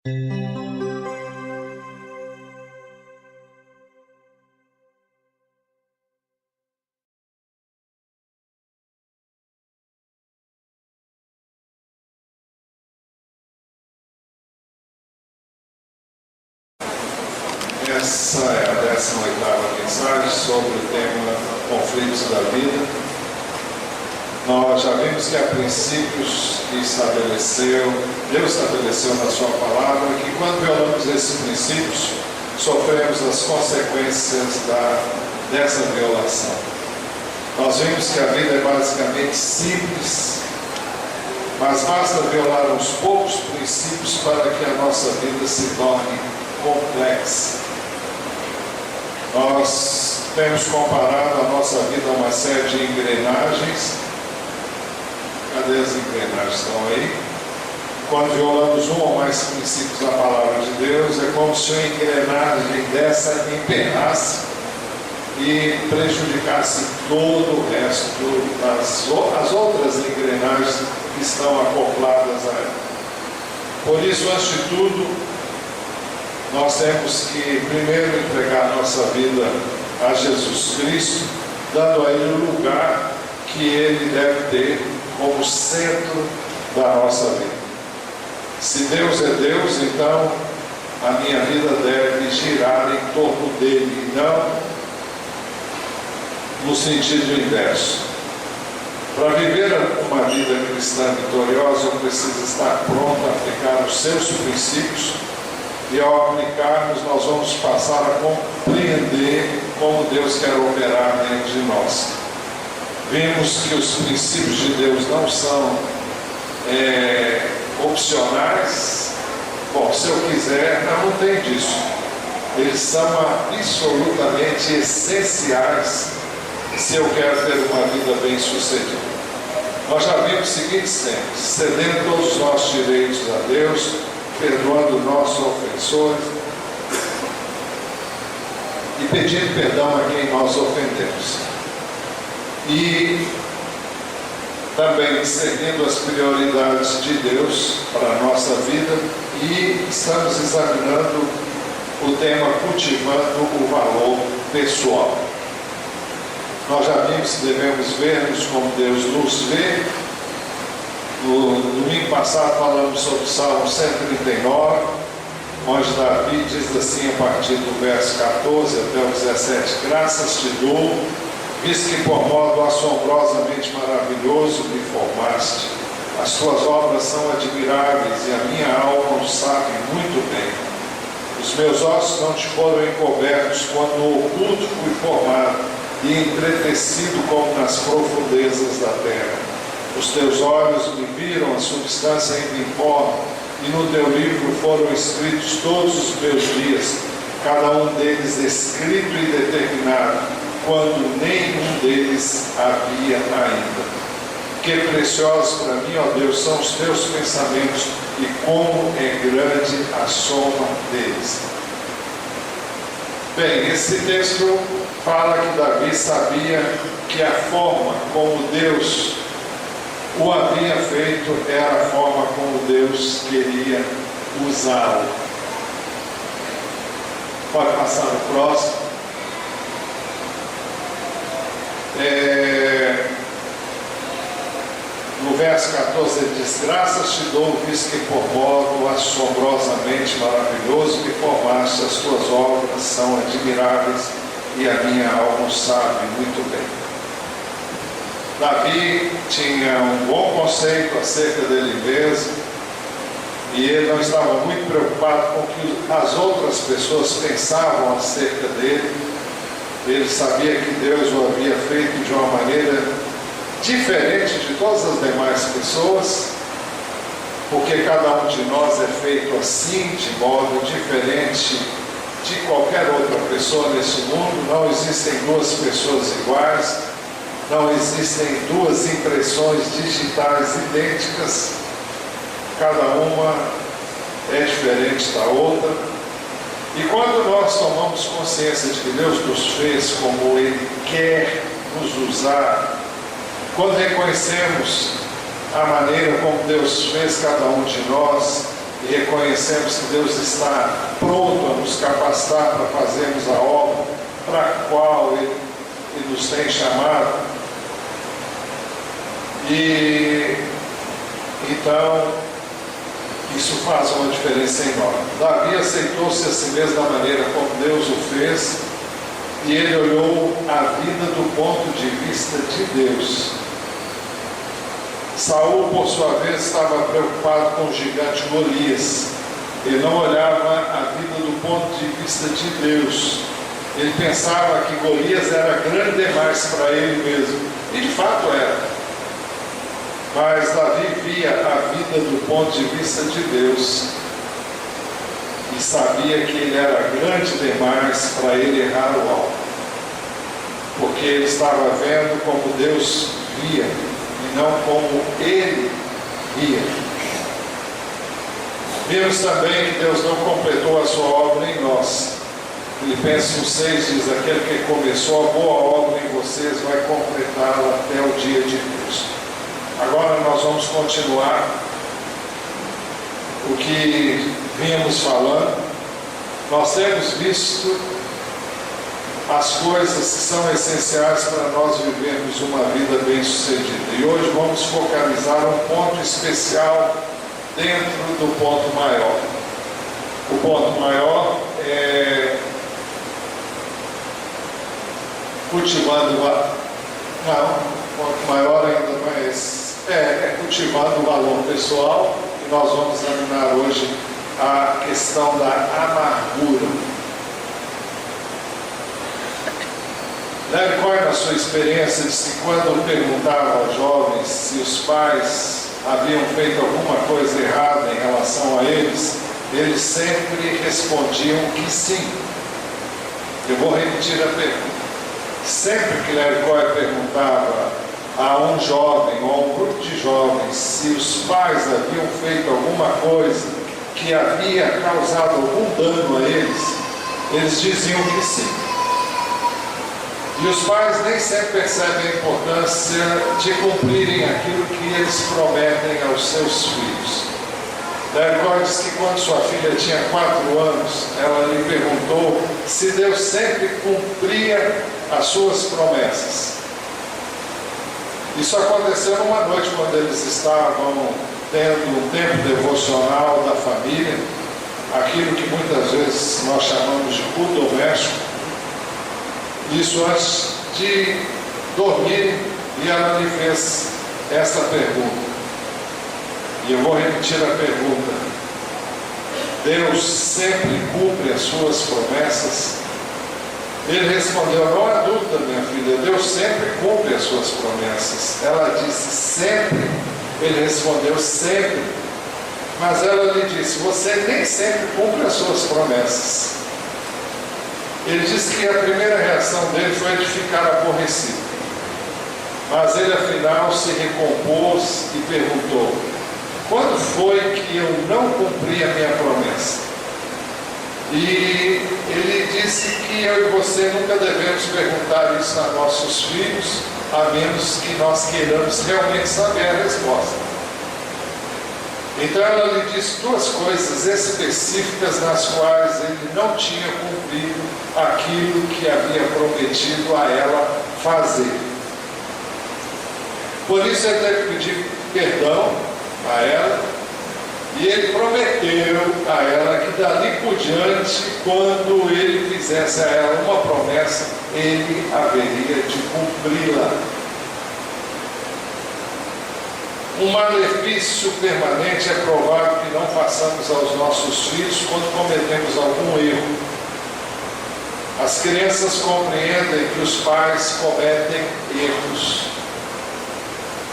Essa é a 18ª mensagem sobre o tema conflitos da vida. Nós já vimos que há princípios que Deus estabeleceu na sua palavra, que quando violamos esses princípios, sofremos as consequências dessa violação. Nós vimos que a vida é basicamente simples, mas basta violar uns poucos princípios para que a nossa vida se torne complexa. Nós temos comparado a nossa vida a uma série de engrenagens. Cadê as engrenagens? Estão aí? Quando violamos um ou mais princípios da palavra de Deus, é como se uma engrenagem dessa emperrasse e prejudicasse todo o resto, as outras engrenagens que estão acopladas a ela. Por isso, antes de tudo, nós temos que primeiro entregar nossa vida a Jesus Cristo, dando a Ele o lugar que Ele deve ter como centro da nossa vida. Se Deus é Deus, então a minha vida deve girar em torno dEle, e não no sentido inverso. Para viver uma vida cristã vitoriosa, eu preciso estar pronto a aplicar os seus princípios. E ao aplicarmos, nós vamos passar a compreender como Deus quer operar dentro de nós. Vimos que os princípios de Deus não são opcionais. Bom, se eu quiser, não tem disso. Eles são absolutamente essenciais se eu quero ter uma vida bem sucedida. Nós já vimos os seguintes temas: cedendo todos os nossos direitos a Deus, perdoando nossos ofensores e pedindo perdão a quem nós ofendemos. E também seguindo as prioridades de Deus para a nossa vida, e estamos examinando o tema cultivando o valor pessoal. Nós já vimos que devemos ver-nos como Deus nos vê. No domingo passado falamos sobre o Salmo 139, onde Davi diz assim a partir do verso 14 até o 17: graças te dou, visto que por modo assombrosamente maravilhoso me formaste. As tuas obras são admiráveis e a minha alma o sabe muito bem. Os meus ossos não te foram encobertos quando no oculto fui formado e entretecido como nas profundezas da terra. Os teus olhos me viram a substância ainda informe, e no teu livro foram escritos todos os meus dias, cada um deles escrito e determinado, quando nenhum deles havia ainda. Que preciosos para mim, ó Deus, são os teus pensamentos, e como é grande a soma deles. Bem, esse texto fala que Davi sabia que a forma como Deus o havia feito era a forma como Deus queria usá-lo. Pode passar o próximo. No verso 14 ele diz: graças te dou, visto que por modo assombrosamente maravilhoso me formaste, as tuas obras são admiráveis e a minha alma sabe muito bem. Davi tinha um bom conceito acerca dele mesmo, e ele não estava muito preocupado com o que as outras pessoas pensavam acerca dele. Ele sabia que Deus o havia feito de uma maneira diferente de todas as demais pessoas, porque cada um de nós é feito assim, de modo diferente de qualquer outra pessoa nesse mundo. Não existem duas pessoas iguais. Não existem duas impressões digitais idênticas, cada uma é diferente da outra. E quando nós tomamos consciência de que Deus nos fez como Ele quer nos usar, quando reconhecemos a maneira como Deus fez cada um de nós e reconhecemos que Deus está pronto a nos capacitar para fazermos a obra para a qual Ele nos tem chamado. E então isso faz uma diferença enorme. Davi aceitou-se a si mesmo da maneira como Deus o fez, e ele olhou a vida do ponto de vista de Deus. Saul, por sua vez, estava preocupado com o gigante Golias. Ele não olhava a vida do ponto de vista de Deus. Ele pensava que Golias era grande demais para ele mesmo. E de fato era. Mas Davi via a vida do ponto de vista de Deus. E sabia que ele era grande demais para ele errar o alvo. Porque ele estava vendo como Deus via, e não como ele via. Vimos também que Deus não completou a sua obra em nós. Filipenses 1,6 diz: aquele que começou a boa obra em vocês vai completá-la até o dia de Cristo. Agora nós vamos continuar o que vínhamos falando. Nós temos visto as coisas que são essenciais para nós vivermos uma vida bem-sucedida. E hoje vamos focalizar um ponto especial dentro do ponto maior. O ponto maior é cultivando o ponto maior ainda não é esse. É cultivando o valor pessoal, e nós vamos examinar hoje a questão da amargura. Larry Cohen, na sua experiência, disse que quando perguntava aos jovens se os pais haviam feito alguma coisa errada em relação a eles, eles sempre respondiam que sim. Eu vou repetir a pergunta. Sempre que Larry Cohen perguntava a um jovem ou a um grupo de jovens se os pais haviam feito alguma coisa que havia causado algum dano a eles, eles diziam que sim. E os pais nem sempre percebem a importância de cumprirem aquilo que eles prometem aos seus filhos. Larry Cohen diz que quando sua filha tinha 4 anos, ela lhe perguntou se Deus sempre cumpria as suas promessas. Isso aconteceu numa noite quando eles estavam tendo um tempo devocional da família, aquilo que muitas vezes nós chamamos de culto doméstico. Isso antes de dormir, e ela lhe fez essa pergunta. E eu vou repetir a pergunta: Deus sempre cumpre as suas promessas? Ele respondeu: não há dúvida, minha filha, Deus sempre cumpre as suas promessas. Ela disse: sempre? Ele respondeu: sempre. Mas ela lhe disse: você nem sempre cumpre as suas promessas. Ele disse que a primeira reação dele foi de ficar aborrecido. Mas ele afinal se recompôs e perguntou: quando foi que eu não cumpri a minha promessa? E ele disse que eu e você nunca devemos perguntar isso a nossos filhos, a menos que nós queiramos realmente saber a resposta. Então ela lhe disse 2 coisas específicas nas quais ele não tinha cumprido aquilo que havia prometido a ela fazer. Por isso ele teve que pedir perdão a ela. E ele prometeu a ela que dali por diante, quando ele fizesse a ela uma promessa, ele haveria de cumpri-la. Um malefício permanente é provável que não façamos aos nossos filhos quando cometemos algum erro. As crianças compreendem que os pais cometem erros.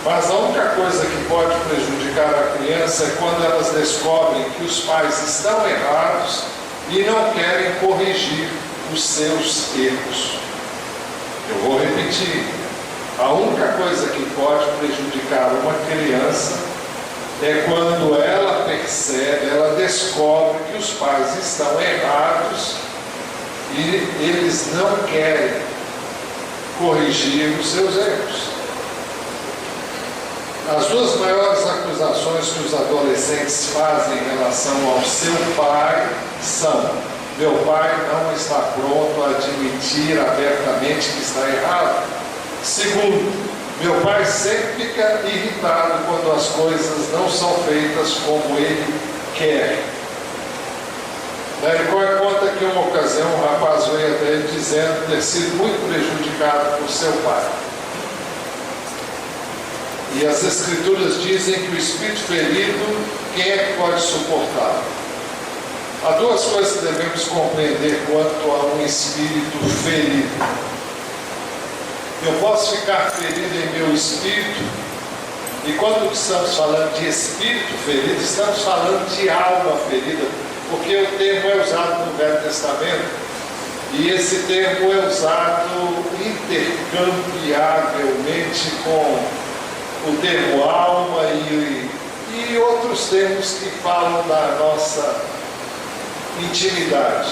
Mas a única coisa que pode prejudicar a criança é quando elas descobrem que os pais estão errados e não querem corrigir os seus erros. Eu vou repetir. A única coisa que pode prejudicar uma criança é quando ela percebe, ela descobre que os pais estão errados e eles não querem corrigir os seus erros. As duas maiores acusações que os adolescentes fazem em relação ao seu pai são: meu pai não está pronto a admitir abertamente que está errado. Segundo, meu pai sempre fica irritado quando as coisas não são feitas como ele quer. Ele conta que em uma ocasião um rapaz veio até ele dizendo ter sido muito prejudicado por seu pai. E as Escrituras dizem que o espírito ferido, quem é que pode suportá-lo? Há duas coisas que devemos compreender quanto a um espírito ferido. Eu posso ficar ferido em meu espírito, e quando estamos falando de espírito ferido, estamos falando de alma ferida, porque o termo é usado no Velho Testamento, e esse termo é usado intercambiavelmente com o termo alma e outros termos que falam da nossa intimidade.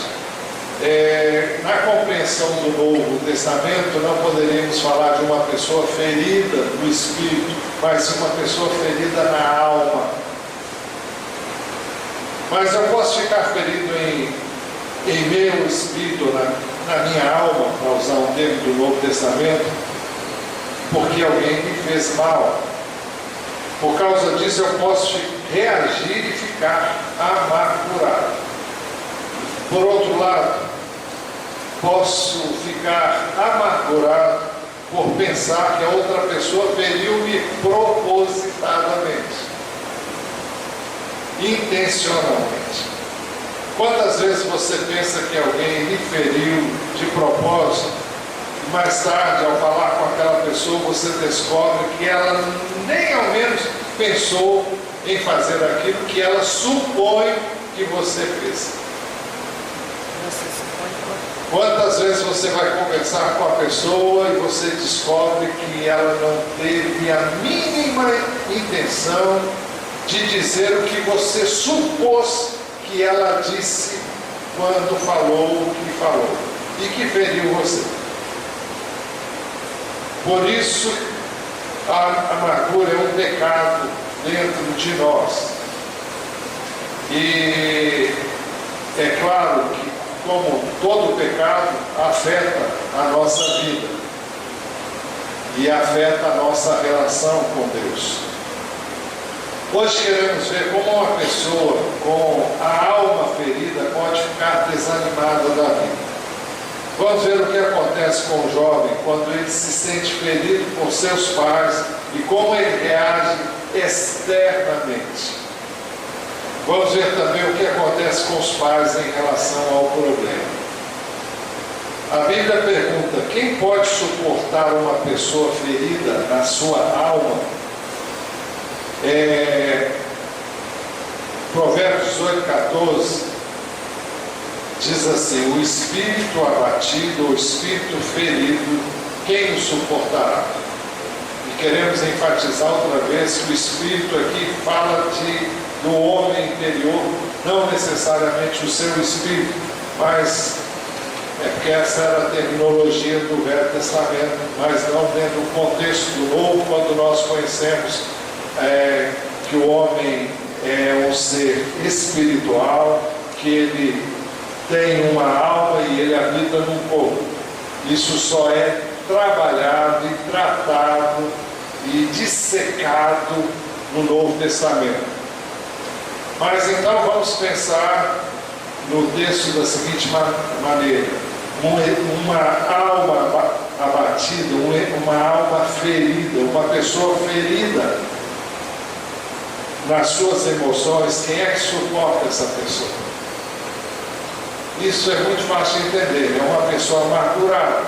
Na compreensão do Novo Testamento, não poderíamos falar de uma pessoa ferida no espírito, mas uma pessoa ferida na alma. Mas eu posso ficar ferido em meu espírito, na minha alma, para usar um termo do Novo Testamento, porque alguém me fez mal. Por causa disso, eu posso reagir e ficar amargurado. Por outro lado, posso ficar amargurado por pensar que a outra pessoa feriu-me propositadamente, intencionalmente. Quantas vezes você pensa que alguém lhe feriu de propósito, e mais tarde, ao falar com aquela pessoa, você descobre que ela nem ao menos pensou em fazer aquilo que ela supõe que você fez? Quantas vezes você vai conversar com a pessoa e você descobre que ela não teve a mínima intenção de dizer o que você supôs que ela disse quando falou o que falou e que feriu você? Por isso, a amargura é um pecado dentro de nós. E é claro que, como todo pecado, afeta a nossa vida e afeta a nossa relação com Deus. Hoje queremos ver como uma pessoa com a alma ferida pode ficar desanimada da vida. Vamos ver o que acontece com o jovem quando ele se sente ferido por seus pais e como ele reage externamente. Vamos ver também o que acontece com os pais em relação ao problema. A Bíblia pergunta: quem pode suportar uma pessoa ferida na sua alma? Provérbios 18:14 diz assim: o espírito abatido, o espírito ferido, quem o suportará? E queremos enfatizar outra vez que o espírito aqui fala do homem interior, não necessariamente o seu espírito, mas porque essa era a terminologia do Velho Testamento, mas não dentro do contexto do Novo, quando nós conhecemos que o homem é um ser espiritual, que ele tem uma alma e ele habita num corpo. Isso só é trabalhado e tratado e dissecado no Novo Testamento. Mas então vamos pensar no texto da seguinte maneira: uma alma abatida, uma alma ferida, uma pessoa ferida nas suas emoções, quem é que suporta essa pessoa? Isso é muito fácil de entender, é uma pessoa amargurada.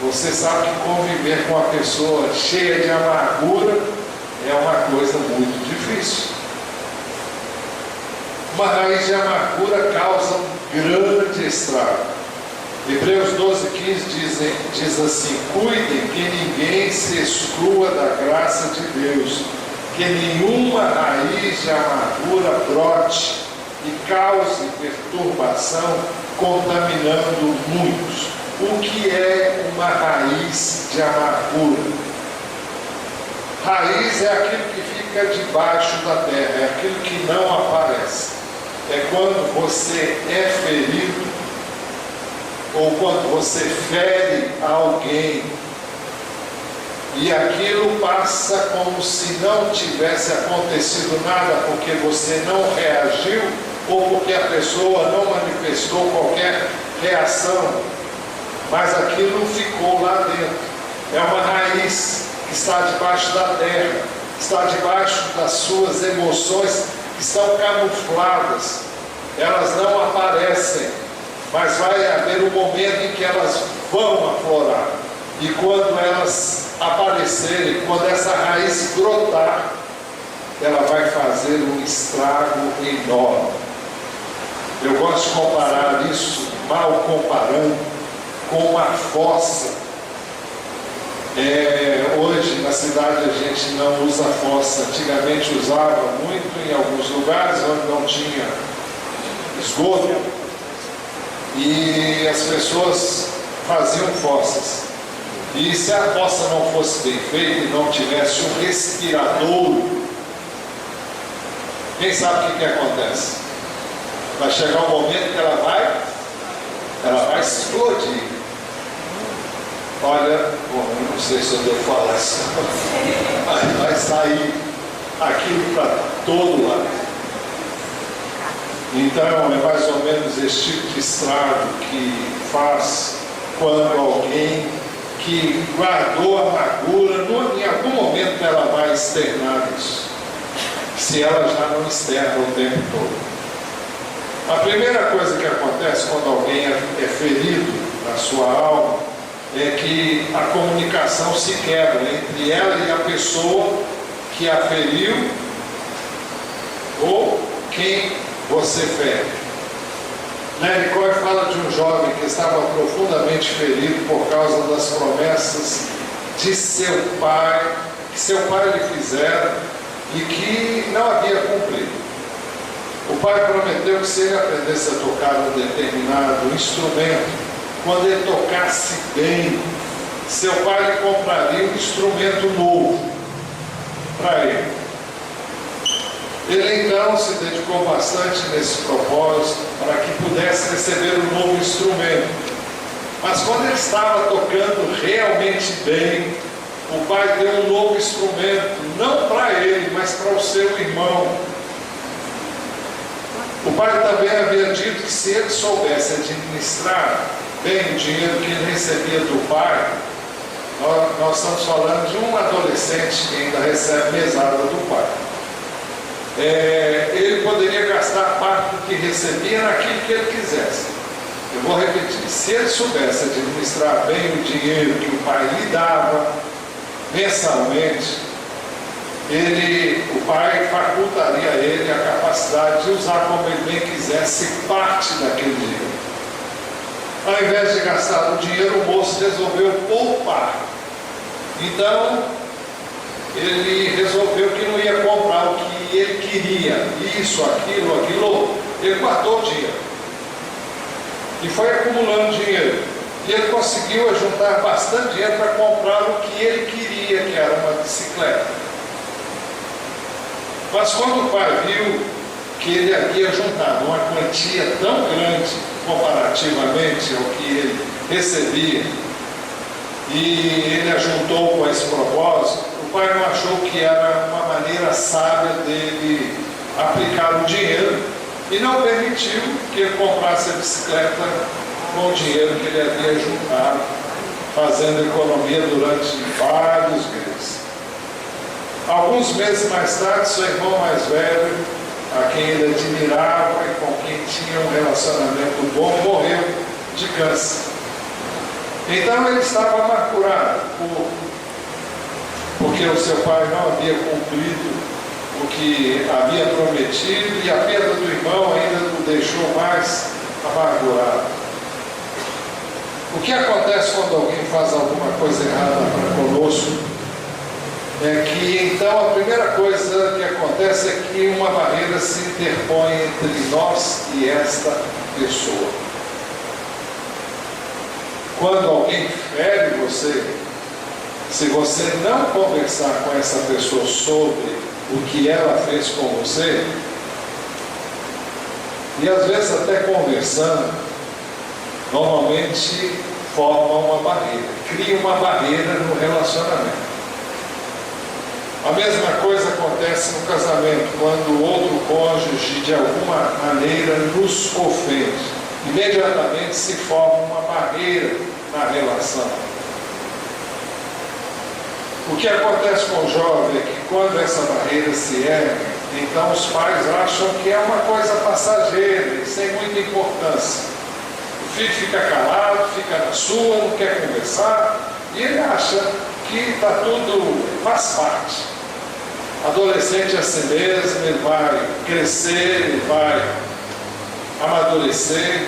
Você sabe que conviver com uma pessoa cheia de amargura é uma coisa muito difícil. Uma raiz de amargura causa um grande estrago. Hebreus 12:15 diz assim: cuidem que ninguém se exclua da graça de Deus, que nenhuma raiz de amargura brote e cause perturbação, contaminando muitos. O que é uma raiz de amargura? Raiz é aquilo que fica debaixo da terra, é aquilo que não aparece. É quando você é ferido, ou quando você fere alguém, e aquilo passa como se não tivesse acontecido nada, porque você não reagiu, ou porque a pessoa não manifestou qualquer reação, mas aquilo ficou lá dentro. É uma raiz que está debaixo da terra, está debaixo das suas emoções, que estão camufladas, elas não aparecem, mas vai haver um momento em que elas vão aflorar, e quando elas aparecerem, quando essa raiz brotar, ela vai fazer um estrago enorme. Eu gosto de comparar isso, mal comparando, com uma fossa. Hoje na cidade a gente não usa fossa, antigamente usava muito em alguns lugares onde não tinha esgoto, e as pessoas faziam fossas, e se a fossa não fosse bem feita e não tivesse um respiradouro, quem sabe o que acontece? Vai chegar um momento que ela vai explodir. Olha, bom, eu não sei se eu devo falar isso, mas vai sair aquilo para todo lado. Então é mais ou menos esse tipo de estrago que faz quando alguém que guardou amargura, em algum momento ela vai externar isso, se ela já não externa o tempo todo. A primeira coisa que acontece quando alguém é ferido na sua alma é que a comunicação se quebra entre ela e a pessoa que a feriu ou quem você fere. Nicole fala de um jovem que estava profundamente ferido por causa das promessas de seu pai, que seu pai lhe fizera e que não havia cumprido. O pai prometeu que se ele aprendesse a tocar um determinado instrumento, quando ele tocasse bem, seu pai lhe compraria um instrumento novo para ele. Ele então se dedicou bastante nesse propósito para que pudesse receber um novo instrumento. Mas quando ele estava tocando realmente bem, o pai deu um novo instrumento, não para ele, mas para o seu irmão. O pai também havia dito que se ele soubesse administrar bem o dinheiro que ele recebia do pai, nós estamos falando de um adolescente que ainda recebe mesada do pai. Ele poderia gastar parte do que recebia naquilo que ele quisesse. Eu vou repetir, se ele soubesse administrar bem o dinheiro que o pai lhe dava mensalmente, o pai facultaria a ele a capacidade de usar como ele bem quisesse parte daquele dinheiro. Ao invés de gastar o dinheiro, o moço resolveu poupar. Então, ele resolveu que não ia comprar o que ele queria, isso, aquilo, ele guardou o dinheiro e foi acumulando dinheiro, e ele conseguiu juntar bastante dinheiro para comprar o que ele queria, que era uma bicicleta. Mas quando o pai viu que ele havia juntado uma quantia tão grande comparativamente ao que ele recebia, e ele ajuntou com esse propósito, o pai não achou que era uma maneira sábia dele aplicar o dinheiro e não permitiu que ele comprasse a bicicleta com o dinheiro que ele havia juntado, fazendo economia durante vários meses. Alguns meses mais tarde, seu irmão mais velho, a quem ele admirava e com quem tinha um relacionamento bom, morreu de câncer. Então ele estava amargurado porque o seu pai não havia cumprido o que havia prometido, e a perda do irmão ainda o deixou mais amargurado. O que acontece quando alguém faz alguma coisa errada para conosco é que então a primeira coisa que acontece é que uma barreira se interpõe entre nós e esta pessoa. Quando alguém fere você, Se você não conversar com essa pessoa sobre o que ela fez com você, e às vezes até conversando, normalmente forma uma barreira, cria uma barreira no relacionamento. A mesma coisa acontece no casamento, quando o outro cônjuge de alguma maneira nos ofende. Imediatamente se forma uma barreira na relação. O que acontece com o jovem é que quando essa barreira se ergue, então os pais acham que é uma coisa passageira, sem muita importância. O filho fica calado, fica na sua, não quer conversar, e ele acha que está tudo, faz parte. Adolescente é assim mesmo, ele vai crescer, ele vai amadurecer,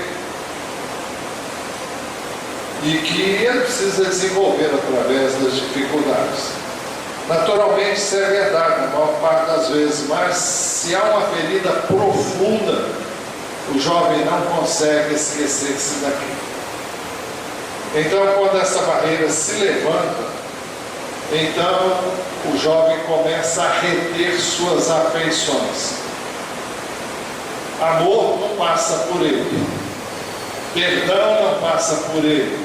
e que ele precisa desenvolver através das dificuldades. Naturalmente isso é verdade, na maior parte das vezes, mas se há uma ferida profunda, o jovem não consegue esquecer-se daquilo. Então, quando essa barreira se levanta, então o jovem começa a reter suas afeições. Amor não passa por ele, perdão não passa por ele,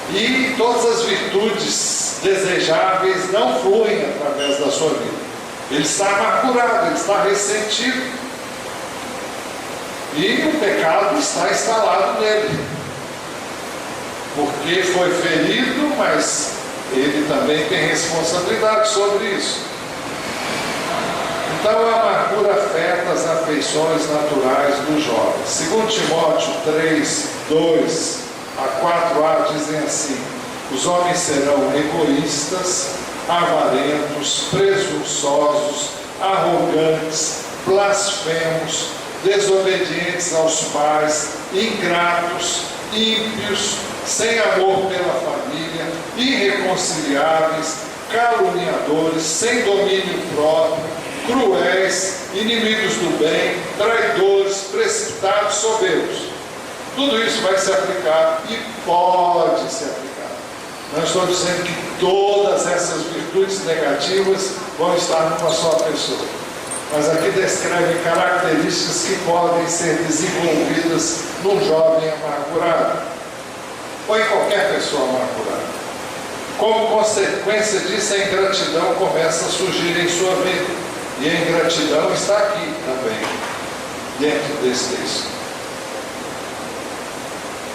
e todas as virtudes desejáveis não fluem através da sua vida. Ele está amargurado, ele está ressentido, e o pecado está instalado nele, porque foi ferido, mas ele também tem responsabilidade sobre isso. Então a amargura afeta as afeições naturais do jovem. Segundo Timóteo 3, 2 a 4a dizem assim: os homens serão egoístas, avarentos, presunçosos, arrogantes, blasfemos, desobedientes aos pais, ingratos, ímpios, sem amor pela família, irreconciliáveis, caluniadores, sem domínio próprio, cruéis, inimigos do bem, traidores, precipitados, soberbos. Tudo isso vai se aplicar e pode se aplicar. Não estou dizendo que todas essas virtudes negativas vão estar numa só pessoa, mas aqui descreve características que podem ser desenvolvidas num jovem amargurado, ou em qualquer pessoa amargurada. Como consequência disso, a ingratidão começa a surgir em sua vida, e a ingratidão está aqui também, dentro desse texto.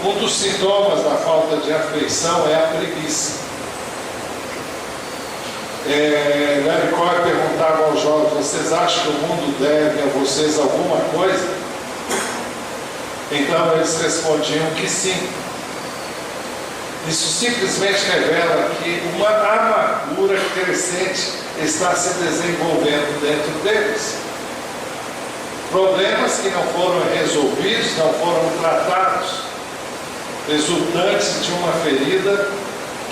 Um dos sintomas da falta de afeição é a preguiça. Larry Cohen perguntava aos jovens: vocês acham que o mundo deve a vocês alguma coisa? Então eles respondiam que sim. Isso simplesmente revela que uma amargura crescente está se desenvolvendo dentro deles. Problemas que não foram resolvidos, não foram tratados, resultantes de uma ferida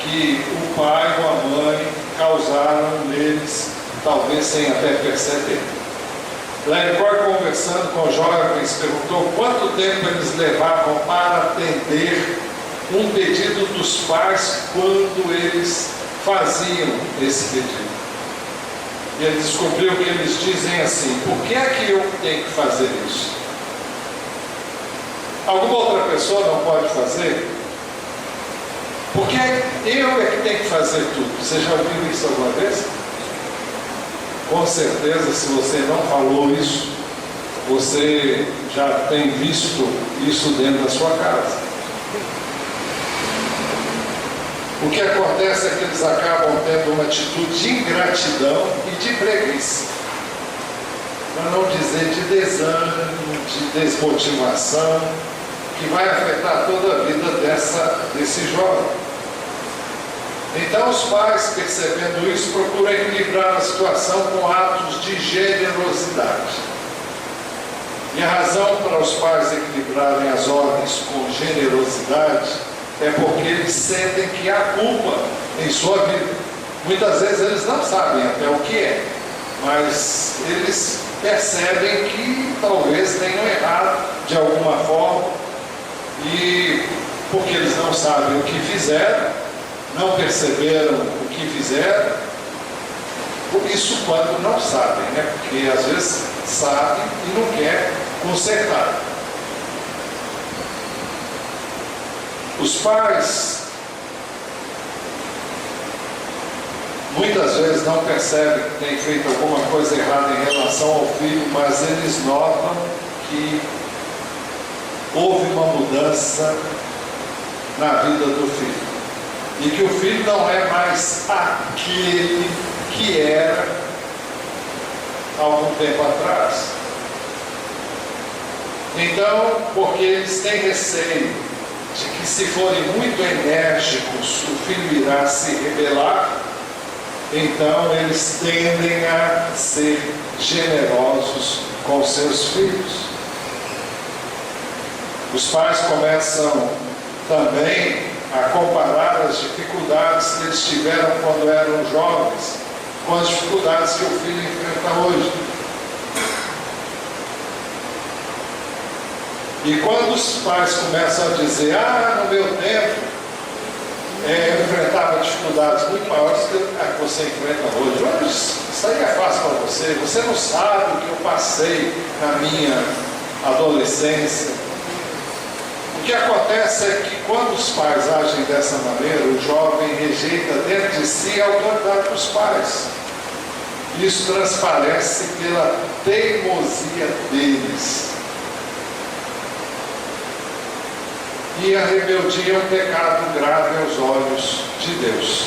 que o pai ou a mãe causaram neles, talvez sem até perceber. Larry Cohen, conversando com jovens, perguntou quanto tempo eles levavam para atender um pedido dos pais quando eles faziam esse pedido. E ele descobriu que eles dizem assim: por que é que eu tenho que fazer isso? Alguma outra pessoa não pode fazer? Porque eu é que tenho que fazer tudo. Você já ouviu isso alguma vez? Com certeza, se você não falou isso, você já tem visto isso dentro da sua casa. O que acontece é que eles acabam tendo uma atitude de ingratidão e de preguiça, para não dizer de desânimo, de desmotivação, que vai afetar toda a vida desse jovem. Então os pais, percebendo isso, procuram equilibrar a situação com atos de generosidade. E a razão para os pais equilibrarem as ordens com generosidade é porque eles sentem que há culpa em sua vida. Muitas vezes eles não sabem até o que é, mas eles percebem que talvez tenham errado de alguma forma, e porque eles não sabem o que fizeram, não perceberam o que fizeram. Isso quando não sabem, né? Porque às vezes sabem e não quer consertar. Os pais muitas vezes não percebem que tem feito alguma coisa errada em relação ao filho, mas eles notam que houve uma mudança na vida do filho. E que o filho não é mais aquele que era há algum tempo atrás. Então, porque eles têm receio de que, se forem muito enérgicos, o filho irá se rebelar, então eles tendem a ser generosos com seus filhos. Os pais começam também a comparar as dificuldades que eles tiveram quando eram jovens com as dificuldades que o filho enfrenta hoje. E quando os pais começam a dizer: no meu tempo eu enfrentava dificuldades muito maiores que a que você enfrenta hoje. Hoje isso aí é fácil para você. Você não sabe o que eu passei na minha adolescência. O que acontece é que quando os pais agem dessa maneira, o jovem rejeita dentro de si a autoridade dos pais. Isso transparece pela teimosia deles. E a rebeldia é um pecado grave aos olhos de Deus.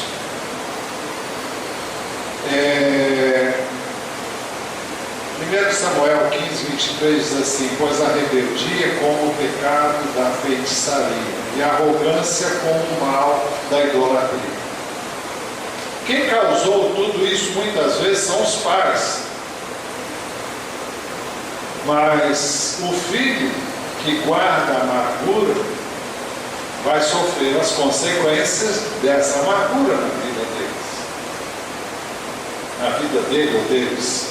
1 Samuel 15, 23 diz assim: pois a rebeldia é como o pecado da feitiçaria, e a arrogância como o mal da idolatria. Quem causou tudo isso muitas vezes são os pais. Mas o filho que guarda a amargura vai sofrer as consequências dessa amargura na vida deles. Na vida dele ou deles.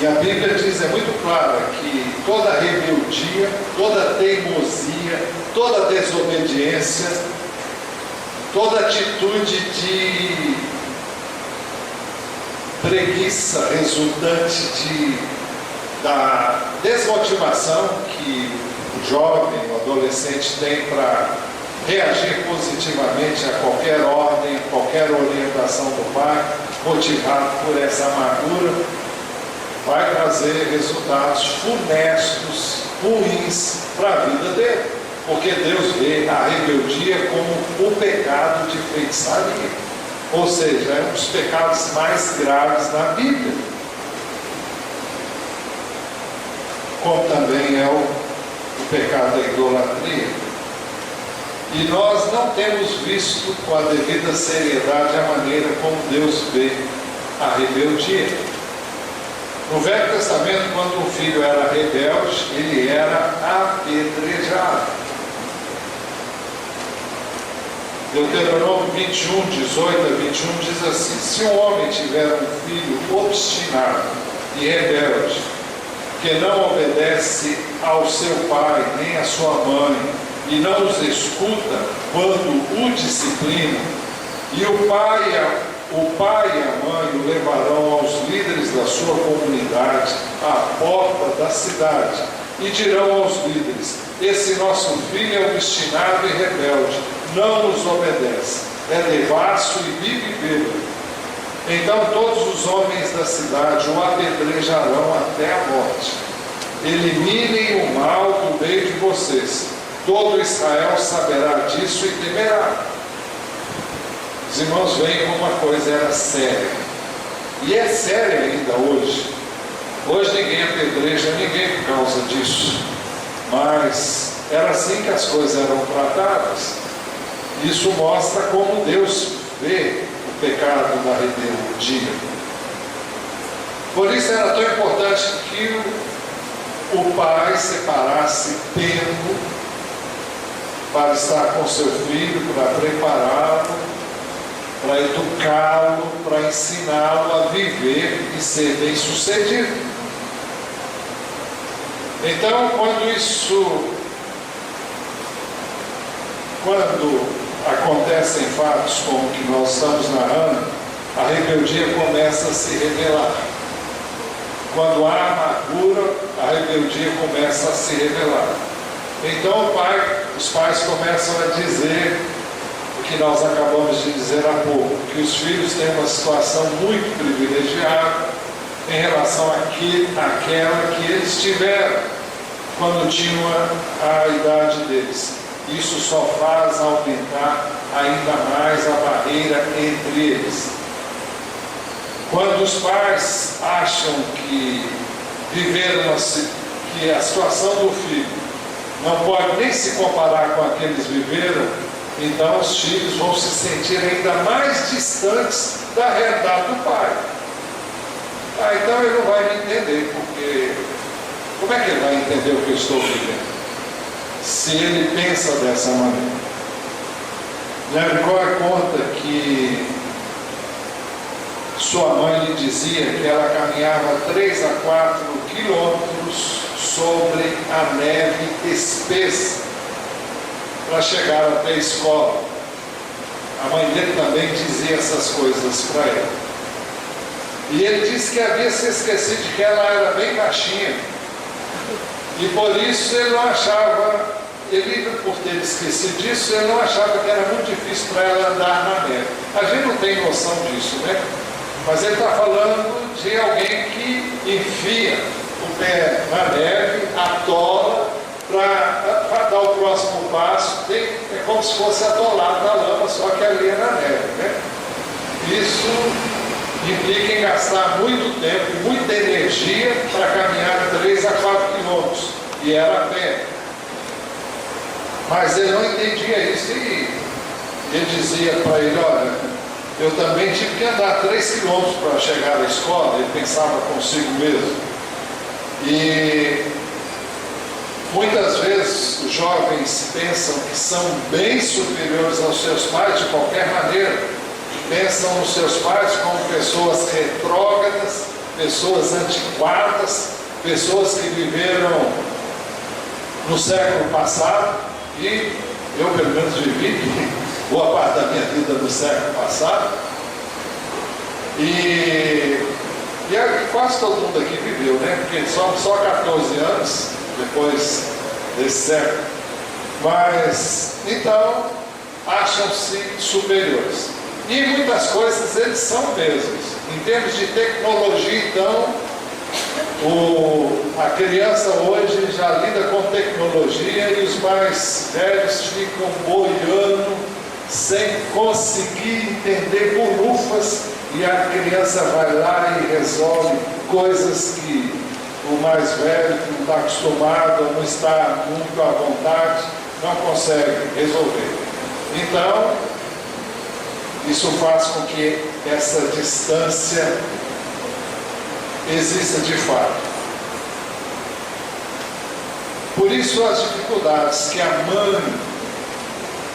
E a Bíblia diz, é muito clara, que toda rebeldia, toda teimosia, toda desobediência, toda atitude de preguiça resultante da desmotivação que o jovem, o adolescente tem para reagir positivamente a qualquer ordem, a qualquer orientação do pai, motivado por essa amargura, vai trazer resultados funestos, ruins para a vida dele. Porque Deus vê a rebeldia como o pecado de feitiçaria. Ou seja, é um dos pecados mais graves na Bíblia. Como também é o pecado da idolatria. E nós não temos visto com a devida seriedade a maneira como Deus vê a rebeldia. No Velho Testamento, quando o filho era rebelde, ele era apedrejado. Deuteronômio 21, 18 a 21 diz assim: se um homem tiver um filho obstinado e rebelde, que não obedece ao seu pai nem à sua mãe, e não os escuta quando o disciplinam, e o pai e a mãe o levarão aos líderes da sua comunidade, à porta da cidade, e dirão aos líderes: esse nosso filho é obstinado e rebelde, não nos obedece, é devasso e vive bêbado. Então todos os homens da cidade o apedrejarão até a morte. Eliminem o mal do meio de vocês. Todo Israel saberá disso e temerá. Os irmãos veem como a coisa era séria. E é séria ainda hoje. Hoje ninguém apedreja ninguém por causa disso. Mas era assim que as coisas eram tratadas. Isso mostra como Deus vê o pecado da rebeldia. Por isso era tão importante que o pai separasse tempo para estar com seu filho, para prepará-lo, para educá-lo, para ensiná-lo a viver e ser bem-sucedido. Então, quando acontecem fatos como o que nós estamos narrando, a rebeldia começa a se revelar. Quando há amargura, a rebeldia começa a se revelar. Então os pais começam a dizer o que nós acabamos de dizer há pouco, que os filhos têm uma situação muito privilegiada em relação àquela que eles tiveram quando tinham a idade deles. Isso só faz aumentar ainda mais a barreira entre eles. Quando os pais acham que que a situação do filho não pode nem se comparar com a que eles viveram, então os filhos vão se sentir ainda mais distantes da realidade do pai. Então ele não vai me entender, porque como é que ele vai entender o que eu estou vivendo? Se ele pensa dessa maneira. Jericó conta que sua mãe lhe dizia que ela caminhava 3 a 4 quilômetros sobre a neve espessa para chegar até a escola. A mãe dele também dizia essas coisas para ele. E ele disse que havia se esquecido de que ela era bem baixinha. E por isso ele não achava, por ter esquecido disso, ele não achava que era muito difícil para ela andar na neve. A gente não tem noção disso, né? Mas ele está falando de alguém que enfia o pé na neve, atola, para dar o próximo passo, é como se fosse atolado na lama, só que ali é na neve, né? Isso implica em gastar muito tempo, muita energia para caminhar 3 a 4 quilômetros, e era a pé. Mas ele não entendia isso e ele dizia para ele: olha, eu também tive que andar 3 quilômetros para chegar à escola. Ele pensava consigo mesmo. E muitas vezes os jovens pensam que são bem superiores aos seus pais de qualquer maneira. Pensam nos seus pais como pessoas retrógradas, pessoas antiquadas, pessoas que viveram no século passado, e eu pelo menos vivi boa parte da minha vida no século passado, e quase todo mundo aqui viveu, né? Porque somos só 14 anos depois desse século, mas então acham-se superiores. E muitas coisas eles são mesmos. Em termos de tecnologia, então, a criança hoje já lida com tecnologia e os mais velhos ficam boiando sem conseguir entender bolufas, e a criança vai lá e resolve coisas que o mais velho, que não está acostumado, não está muito à vontade, não consegue resolver. Então, isso faz com que essa distância exista de fato. Por isso as dificuldades que a mãe,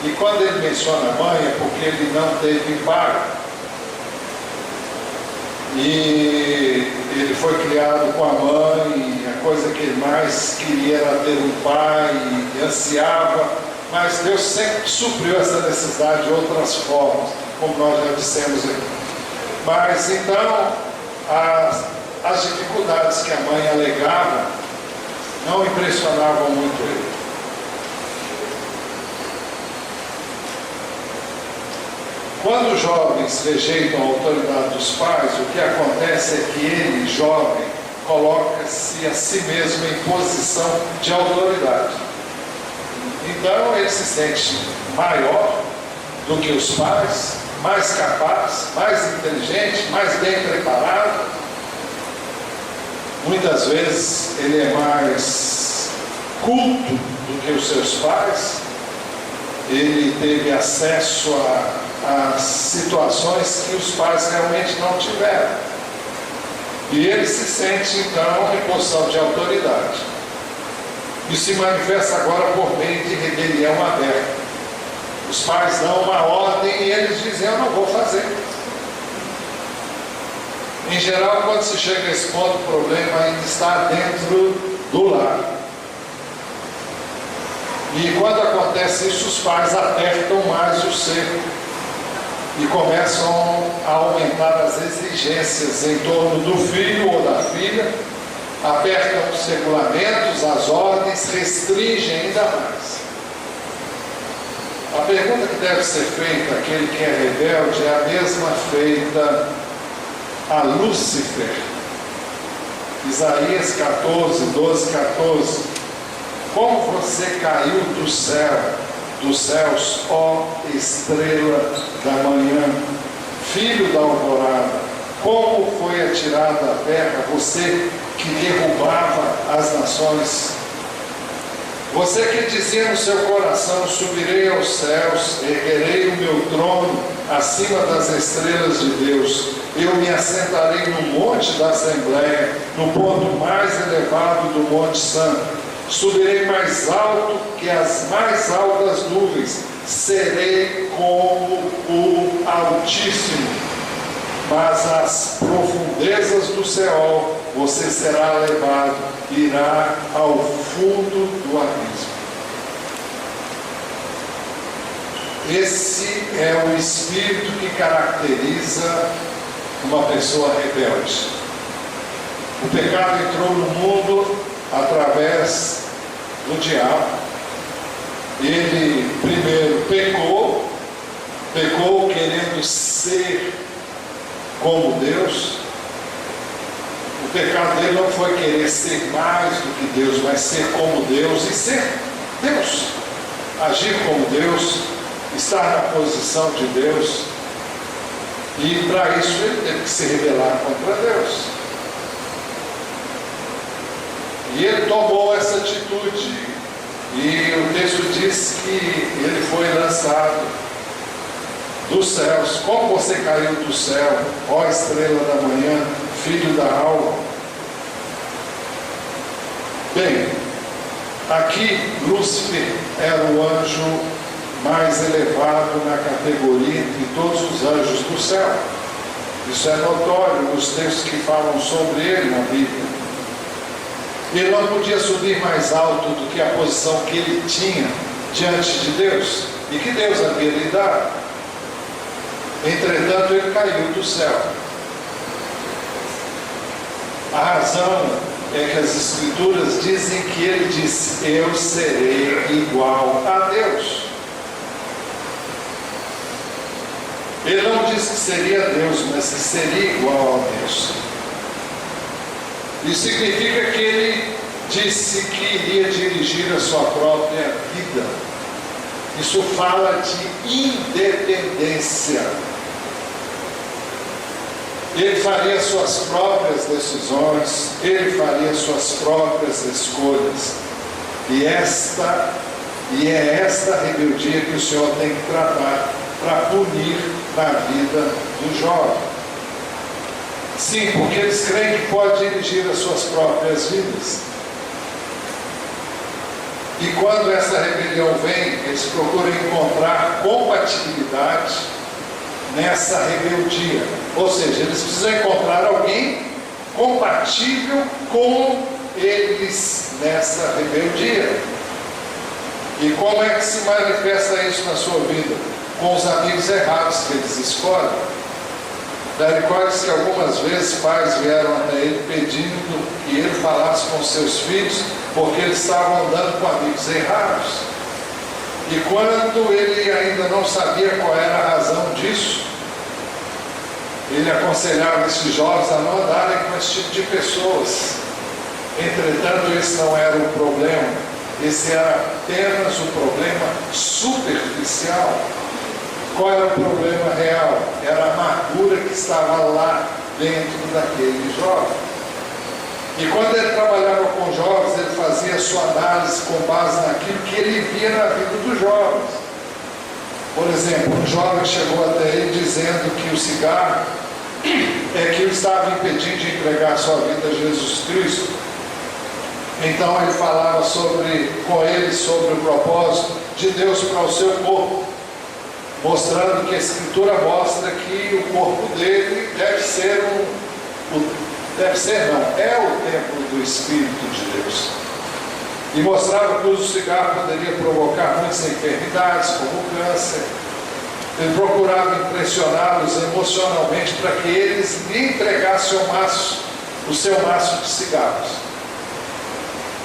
e quando ele menciona a mãe é porque ele não teve pai, e ele foi criado com a mãe, e a coisa que ele mais queria era ter um pai, e ansiava, mas Deus sempre supriu essa necessidade de outras formas, como nós já dissemos aqui. Mas então, as dificuldades que a mãe alegava não impressionavam muito ele. Quando os jovens rejeitam a autoridade dos pais, o que acontece é que ele, jovem, coloca-se a si mesmo em posição de autoridade. Então ele se sente maior do que os pais, mais capaz, mais inteligente, mais bem preparado. Muitas vezes ele é mais culto do que os seus pais. Ele teve acesso a situações que os pais realmente não tiveram. E ele se sente então em posição de autoridade. E se manifesta agora por meio de rebelião aberta. Os pais dão uma ordem e eles dizem: eu não vou fazer. Em geral, quando se chega a esse ponto, o problema ainda está dentro do lar. E quando acontece isso, os pais apertam mais o cerco e começam a aumentar as exigências em torno do filho ou da filha, apertam os regulamentos, as ordens, restringem ainda mais. A pergunta que deve ser feita àquele que é rebelde é a mesma feita a Lúcifer. Isaías 14, 12, 14. Como você caiu do céu, dos céus, ó estrela da manhã, filho da alvorada, como foi atirado à terra, você que derrubava as nações. Você que dizia no seu coração, subirei aos céus, erguerei o meu trono acima das estrelas de Deus, eu me assentarei no monte da Assembleia, no ponto mais elevado do Monte Santo, subirei mais alto que as mais altas nuvens, serei como o Altíssimo. Mas às profundezas do Seol você será levado, irá ao fundo do abismo. Esse é o espírito que caracteriza uma pessoa rebelde. O pecado entrou no mundo através do diabo. Ele primeiro pecou querendo ser como Deus. O pecado dele não foi querer ser mais do que Deus, mas ser como Deus e ser Deus, agir como Deus, estar na posição de Deus. E para isso ele teve que se rebelar contra Deus. E ele tomou essa atitude, e o texto diz que ele foi lançado dos céus. Como você caiu do céu, ó estrela da manhã, filho da alva. Bem, aqui Lúcifer era o anjo mais elevado na categoria entre todos os anjos do céu. Isso é notório nos textos que falam sobre ele na Bíblia. Ele não podia subir mais alto do que a posição que ele tinha diante de Deus e que Deus havia lhe dado. Entretanto, ele caiu do céu. A razão é que as Escrituras dizem que ele disse: eu serei igual a Deus. Ele não disse que seria Deus, mas que seria igual a Deus. Isso significa que ele disse que iria dirigir a sua própria vida. Isso fala de independência. Ele faria suas próprias decisões, ele faria suas próprias escolhas. E é esta rebeldia que o Senhor tem que tratar para punir na vida do jovem. Sim, porque eles creem que pode dirigir as suas próprias vidas. E quando essa rebelião vem, eles procuram encontrar compatibilidade nessa rebeldia. Ou seja, eles precisam encontrar alguém compatível com eles nessa rebeldia. E como é que se manifesta isso na sua vida? Com os amigos errados que eles escolhem. Recorde-se que algumas vezes pais vieram até ele pedindo que ele falasse com seus filhos, porque eles estavam andando com amigos errados. E quando ele ainda não sabia qual era a razão disso, ele aconselhava esses jovens a não andarem com esse tipo de pessoas. Entretanto, esse não era o problema. Esse era apenas o problema superficial. Qual era o problema real? Era a amargura que estava lá dentro daquele jovem. E quando ele trabalhava com jovens, ele fazia a sua análise com base naquilo que ele via na vida dos jovens. Por exemplo, um jovem chegou até ele dizendo que o cigarro é que o estava impedindo de entregar a sua vida a Jesus Cristo. Então ele falava com ele sobre o propósito de Deus para o seu corpo, mostrando que a Escritura mostra que o corpo dele é o templo do Espírito de Deus. E mostrava que o uso do cigarro poderia provocar muitas enfermidades, como câncer. Ele procurava impressioná-los emocionalmente para que eles lhe entregassem o seu maço de cigarros.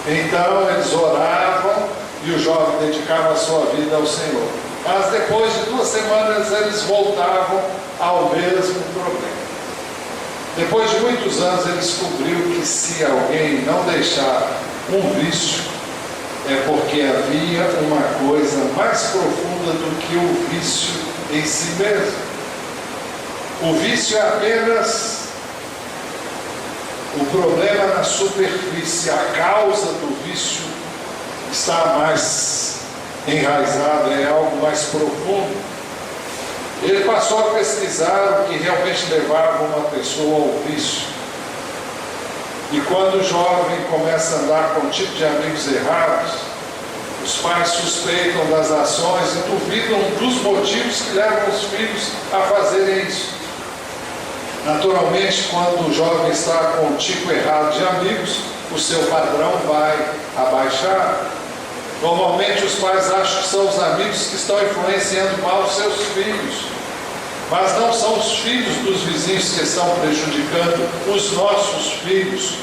Então eles oravam e o jovem dedicava a sua vida ao Senhor. Mas depois de 2 semanas eles voltavam ao mesmo problema. Depois de muitos anos ele descobriu que se alguém não deixar um vício, é porque havia uma coisa mais profunda do que o vício em si mesmo. O vício é apenas o problema na superfície. A causa do vício está mais enraizada, é algo mais profundo. Ele passou a pesquisar o que realmente levava uma pessoa ao vício. E quando o jovem começa a andar com um tipo de amigos errados, os pais suspeitam das ações e duvidam dos motivos que levam os filhos a fazerem isso. Naturalmente, quando o jovem está com um tipo errado de amigos, o seu padrão vai abaixar. Normalmente os pais acham que são os amigos que estão influenciando mal os seus filhos. Mas não são os filhos dos vizinhos que estão prejudicando os nossos filhos.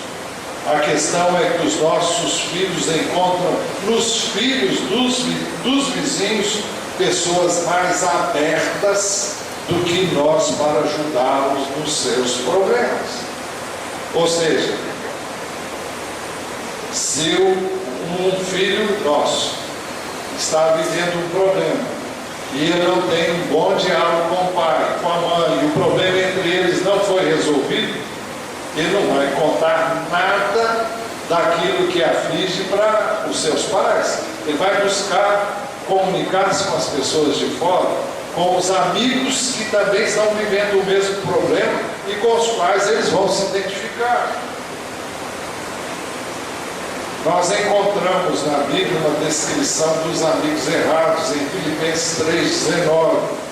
A questão é que os nossos filhos encontram nos filhos dos vizinhos pessoas mais abertas do que nós para ajudá-los nos seus problemas. Ou seja, se um filho nosso está vivendo um problema e ele não tem um bom diálogo com o pai, com a mãe, e o problema entre eles não foi resolvido, ele não vai contar nada daquilo que aflige para os seus pais. Ele vai buscar comunicar-se com as pessoas de fora, com os amigos que também estão vivendo o mesmo problema e com os quais eles vão se identificar. Nós encontramos na Bíblia uma descrição dos amigos errados em Filipenses 3,19.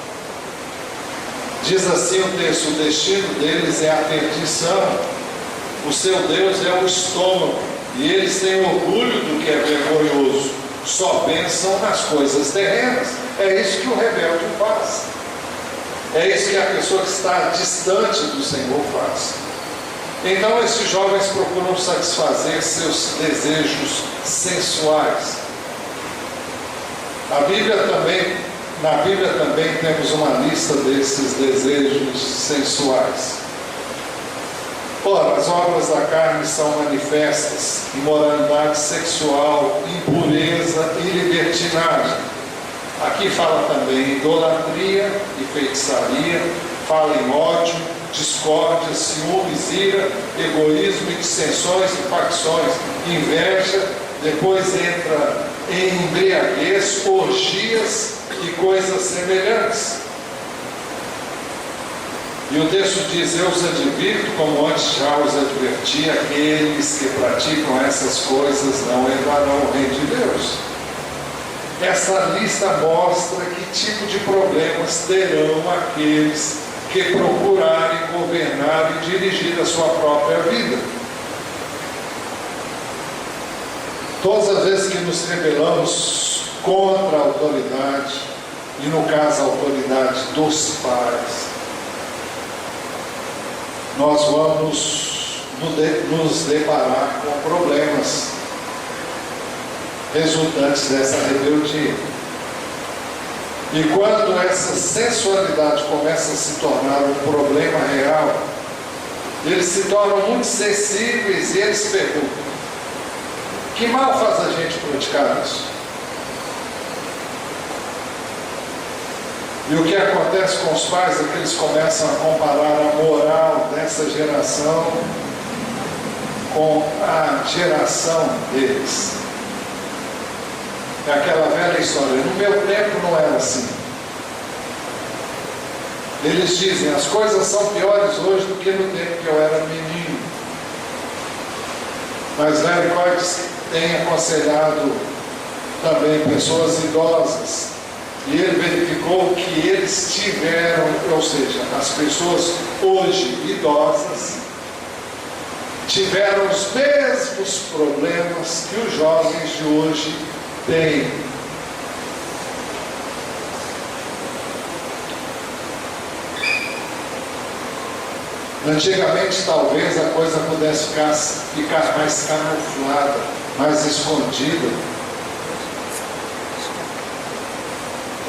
Diz assim o texto: o destino deles é a perdição, o seu Deus é o estômago, e eles têm orgulho do que é vergonhoso, só pensam nas coisas terrenas. É isso que o rebelde faz. É isso que a pessoa que está distante do Senhor faz. Então esses jovens procuram satisfazer seus desejos sensuais. Na Bíblia também temos uma lista desses desejos sensuais. Ora, as obras da carne são manifestas: imoralidade sexual, impureza e libertinagem. Aqui fala também idolatria e feitiçaria, fala em ódio, discórdia, ciúmes, ira, egoísmo e dissensões e facções, inveja. Depois entra em embriaguez, orgias e coisas semelhantes. E o texto diz: eu os advirto, como antes já os adverti, aqueles que praticam essas coisas não entrarão no reino de Deus. Essa lista mostra que tipo de problemas terão aqueles que procurarem governar e dirigir a sua própria vida. Todas as vezes que nos rebelamos contra a autoridade, e no caso a autoridade dos pais, nós vamos nos deparar com problemas resultantes dessa rebeldia. E quando essa sensualidade começa a se tornar um problema real, eles se tornam muito sensíveis e eles perguntam: que mal faz a gente praticar isso? E o que acontece com os pais é que eles começam a comparar a moral dessa geração com a geração deles. É aquela velha história: no meu tempo não era assim. Eles dizem: as coisas são piores hoje do que no tempo que eu era menino. Mas Larry Coites tem aconselhado também pessoas idosas, e ele verificou que eles tiveram, ou seja, as pessoas hoje idosas tiveram os mesmos problemas que os jovens de hoje têm. Antigamente, talvez a coisa pudesse ficar mais camuflada, mais escondida.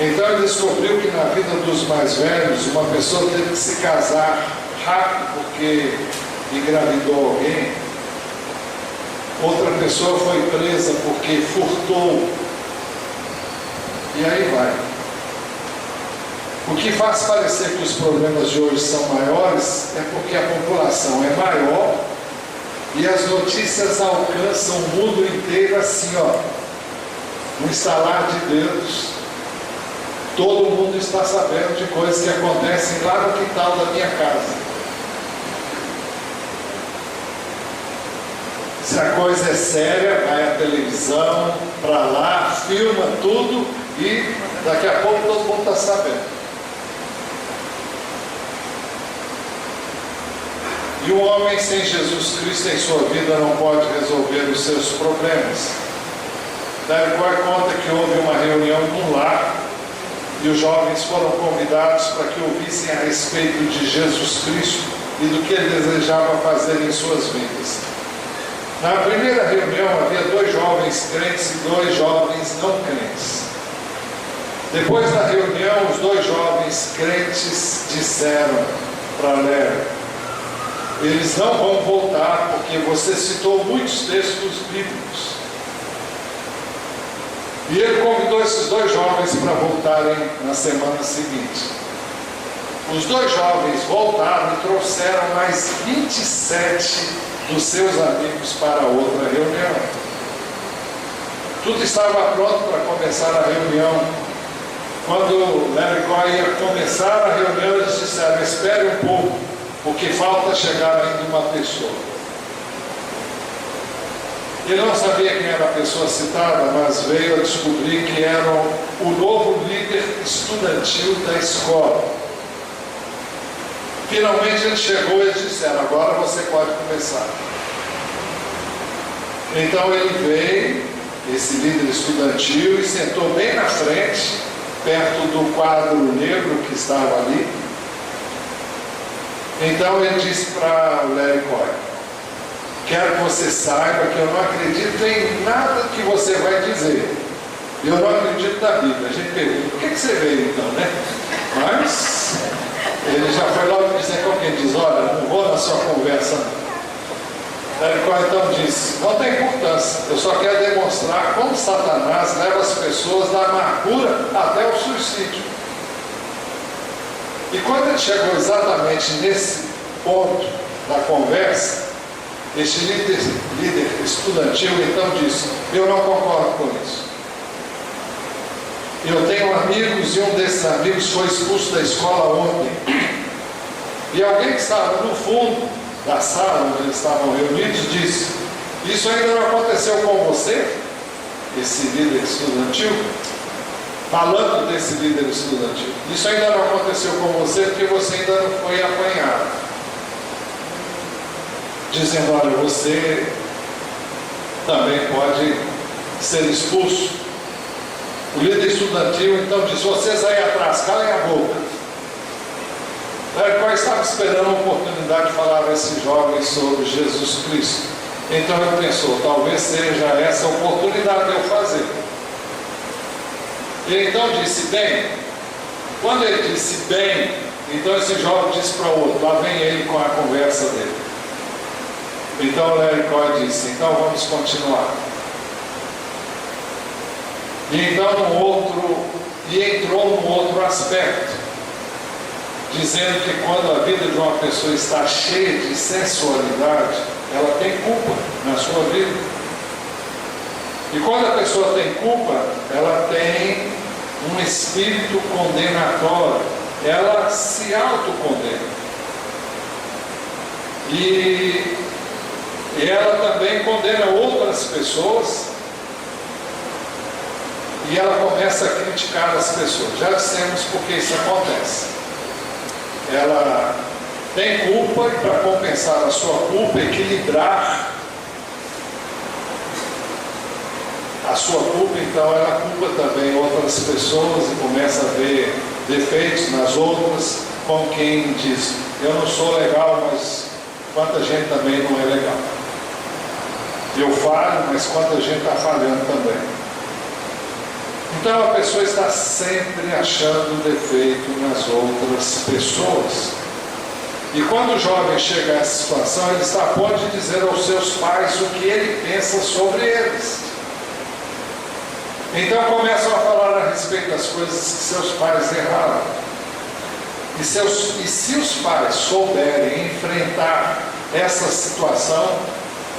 Então ele descobriu que na vida dos mais velhos, uma pessoa teve que se casar rápido porque engravidou alguém. Outra pessoa foi presa porque furtou. E aí vai. O que faz parecer que os problemas de hoje são maiores é porque a população é maior e as notícias alcançam o mundo inteiro assim, ó, no estalar de dedos. Todo mundo está sabendo de coisas que acontecem lá no quintal da minha casa. Se a coisa é séria, vai à televisão, para lá, filma tudo e daqui a pouco todo mundo está sabendo. E o homem sem Jesus Cristo em sua vida não pode resolver os seus problemas. Larry Coy conta que houve uma reunião num lar e os jovens foram convidados para que ouvissem a respeito de Jesus Cristo e do que ele desejava fazer em suas vidas. Na primeira reunião havia 2 jovens crentes e 2 jovens não crentes. Depois da reunião, os 2 jovens crentes disseram para Larry: eles não vão voltar porque você citou muitos textos bíblicos. E ele convidou esses 2 jovens para voltarem na semana seguinte. Os 2 jovens voltaram e trouxeram mais 27 dos seus amigos para outra reunião. Tudo estava pronto para começar a reunião. Quando Larry Coy ia começar a reunião, eles disseram: espere um pouco, porque falta chegar ainda uma pessoa. Ele não sabia quem era a pessoa citada, mas veio a descobrir que era o novo líder estudantil da escola. Finalmente ele chegou e eles disseram: agora você pode começar. Então ele veio, esse líder estudantil, e sentou bem na frente, perto do quadro negro que estava ali. Então ele disse para o Larry Coy: quero que você saiba que eu não acredito em nada que você vai dizer. Eu não acredito na Bíblia. A gente pergunta: por que você veio então, né? Mas ele já foi logo dizer com quem diz: olha, não vou na sua conversa não. Larry Coy então disse: não tem importância, eu só quero demonstrar como Satanás leva as pessoas da amargura até o suicídio. E quando ele chegou exatamente nesse ponto da conversa, este líder estudantil então disse: eu não concordo com isso. Eu tenho amigos e um desses amigos foi expulso da escola ontem. E alguém que estava no fundo da sala onde eles estavam reunidos disse: isso ainda não aconteceu com você? Esse líder estudantil, falando desse líder estudantil, isso ainda não aconteceu com você porque você ainda não foi apanhado. Dizendo: olha, você também pode ser expulso. O líder estudantil então disse: vocês aí atrás, calem a boca. Larry Coy estava esperando a oportunidade de falar a esses jovens sobre Jesus Cristo. Então ele pensou: talvez seja essa a oportunidade de eu fazer. E então disse: bem. Quando ele disse bem, então esse jovem disse para o outro: lá vem ele com a conversa dele. Então Larry Coy disse: então vamos continuar. E então entrou num outro aspecto, dizendo que quando a vida de uma pessoa está cheia de sensualidade, ela tem culpa na sua vida. E quando a pessoa tem culpa, ela tem um espírito condenatório, ela se autocondena. E ela também condena outras pessoas, e ela começa a criticar as pessoas. Já dissemos porque isso acontece. Ela tem culpa e, para compensar a sua culpa, equilibrar a sua culpa, então ela culpa também outras pessoas e começa a ver defeitos nas outras, com quem diz: eu não sou legal, mas quanta gente também não é legal. Eu falho, mas quanta gente está falhando também. Então a pessoa está sempre achando defeito nas outras pessoas. E quando o jovem chega a essa situação, ele está a ponto de dizer aos seus pais o que ele pensa sobre eles. Então começam a falar a respeito das coisas que seus pais erraram. E se os pais souberem enfrentar essa situação,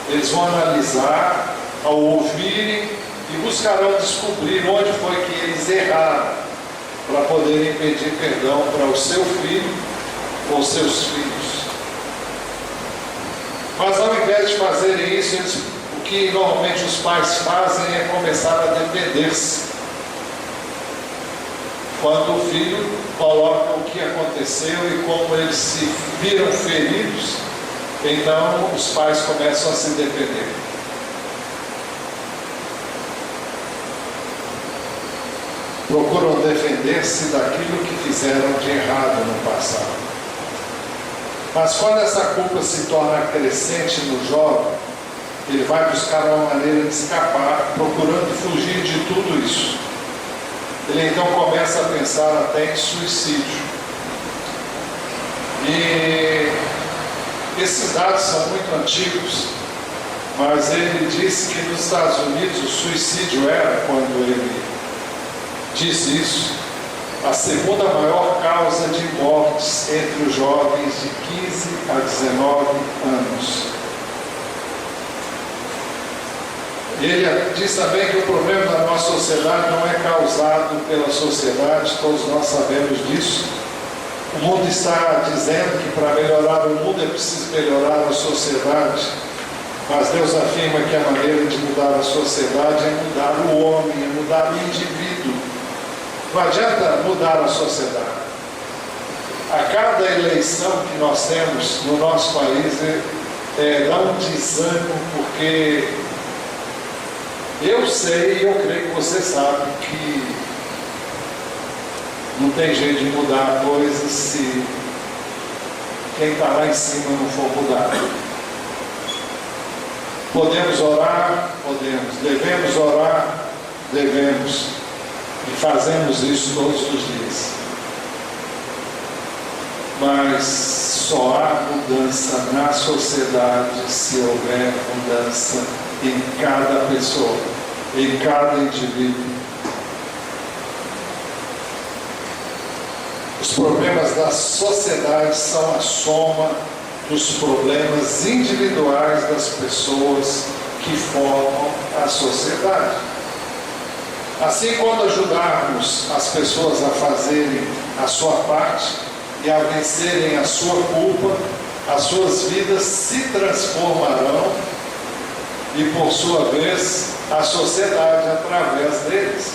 eles vão analisar, ao ouvirem, e buscarão descobrir onde foi que eles erraram, para poderem pedir perdão para o seu filho ou seus filhos. Mas ao invés de fazerem isso, o que normalmente os pais fazem é começar a defender-se. Quando o filho coloca o que aconteceu e como eles se viram feridos, então os pais começam a se defender. Procuram defender-se daquilo que fizeram de errado no passado. Mas quando essa culpa se torna crescente no jovem, ele vai buscar uma maneira de escapar, procurando fugir de tudo isso. Ele então começa a pensar até em suicídio. E esses dados são muito antigos, mas ele disse que nos Estados Unidos o suicídio era, quando ele disse isso, a segunda maior causa de mortes entre os jovens de 15 a 19 anos. Ele diz também que o problema da nossa sociedade não é causado pela sociedade, todos nós sabemos disso. O mundo está dizendo que para melhorar o mundo é preciso melhorar a sociedade, mas Deus afirma que a maneira de mudar a sociedade é mudar o homem, é mudar o indivíduo. Não adianta mudar a sociedade. A cada eleição que nós temos no nosso país dá um desânimo, porque eu sei e eu creio que você sabe que não tem jeito de mudar coisas se quem está lá em cima não for mudar. Podemos orar? Podemos. Devemos orar? Devemos. E fazemos isso todos os dias. Mas só há mudança na sociedade se houver mudança em cada pessoa, em cada indivíduo. Os problemas da sociedade são a soma dos problemas individuais das pessoas que formam a sociedade. Assim, quando ajudarmos as pessoas a fazerem a sua parte e a vencerem a sua culpa, as suas vidas se transformarão e, por sua vez, a sociedade através deles.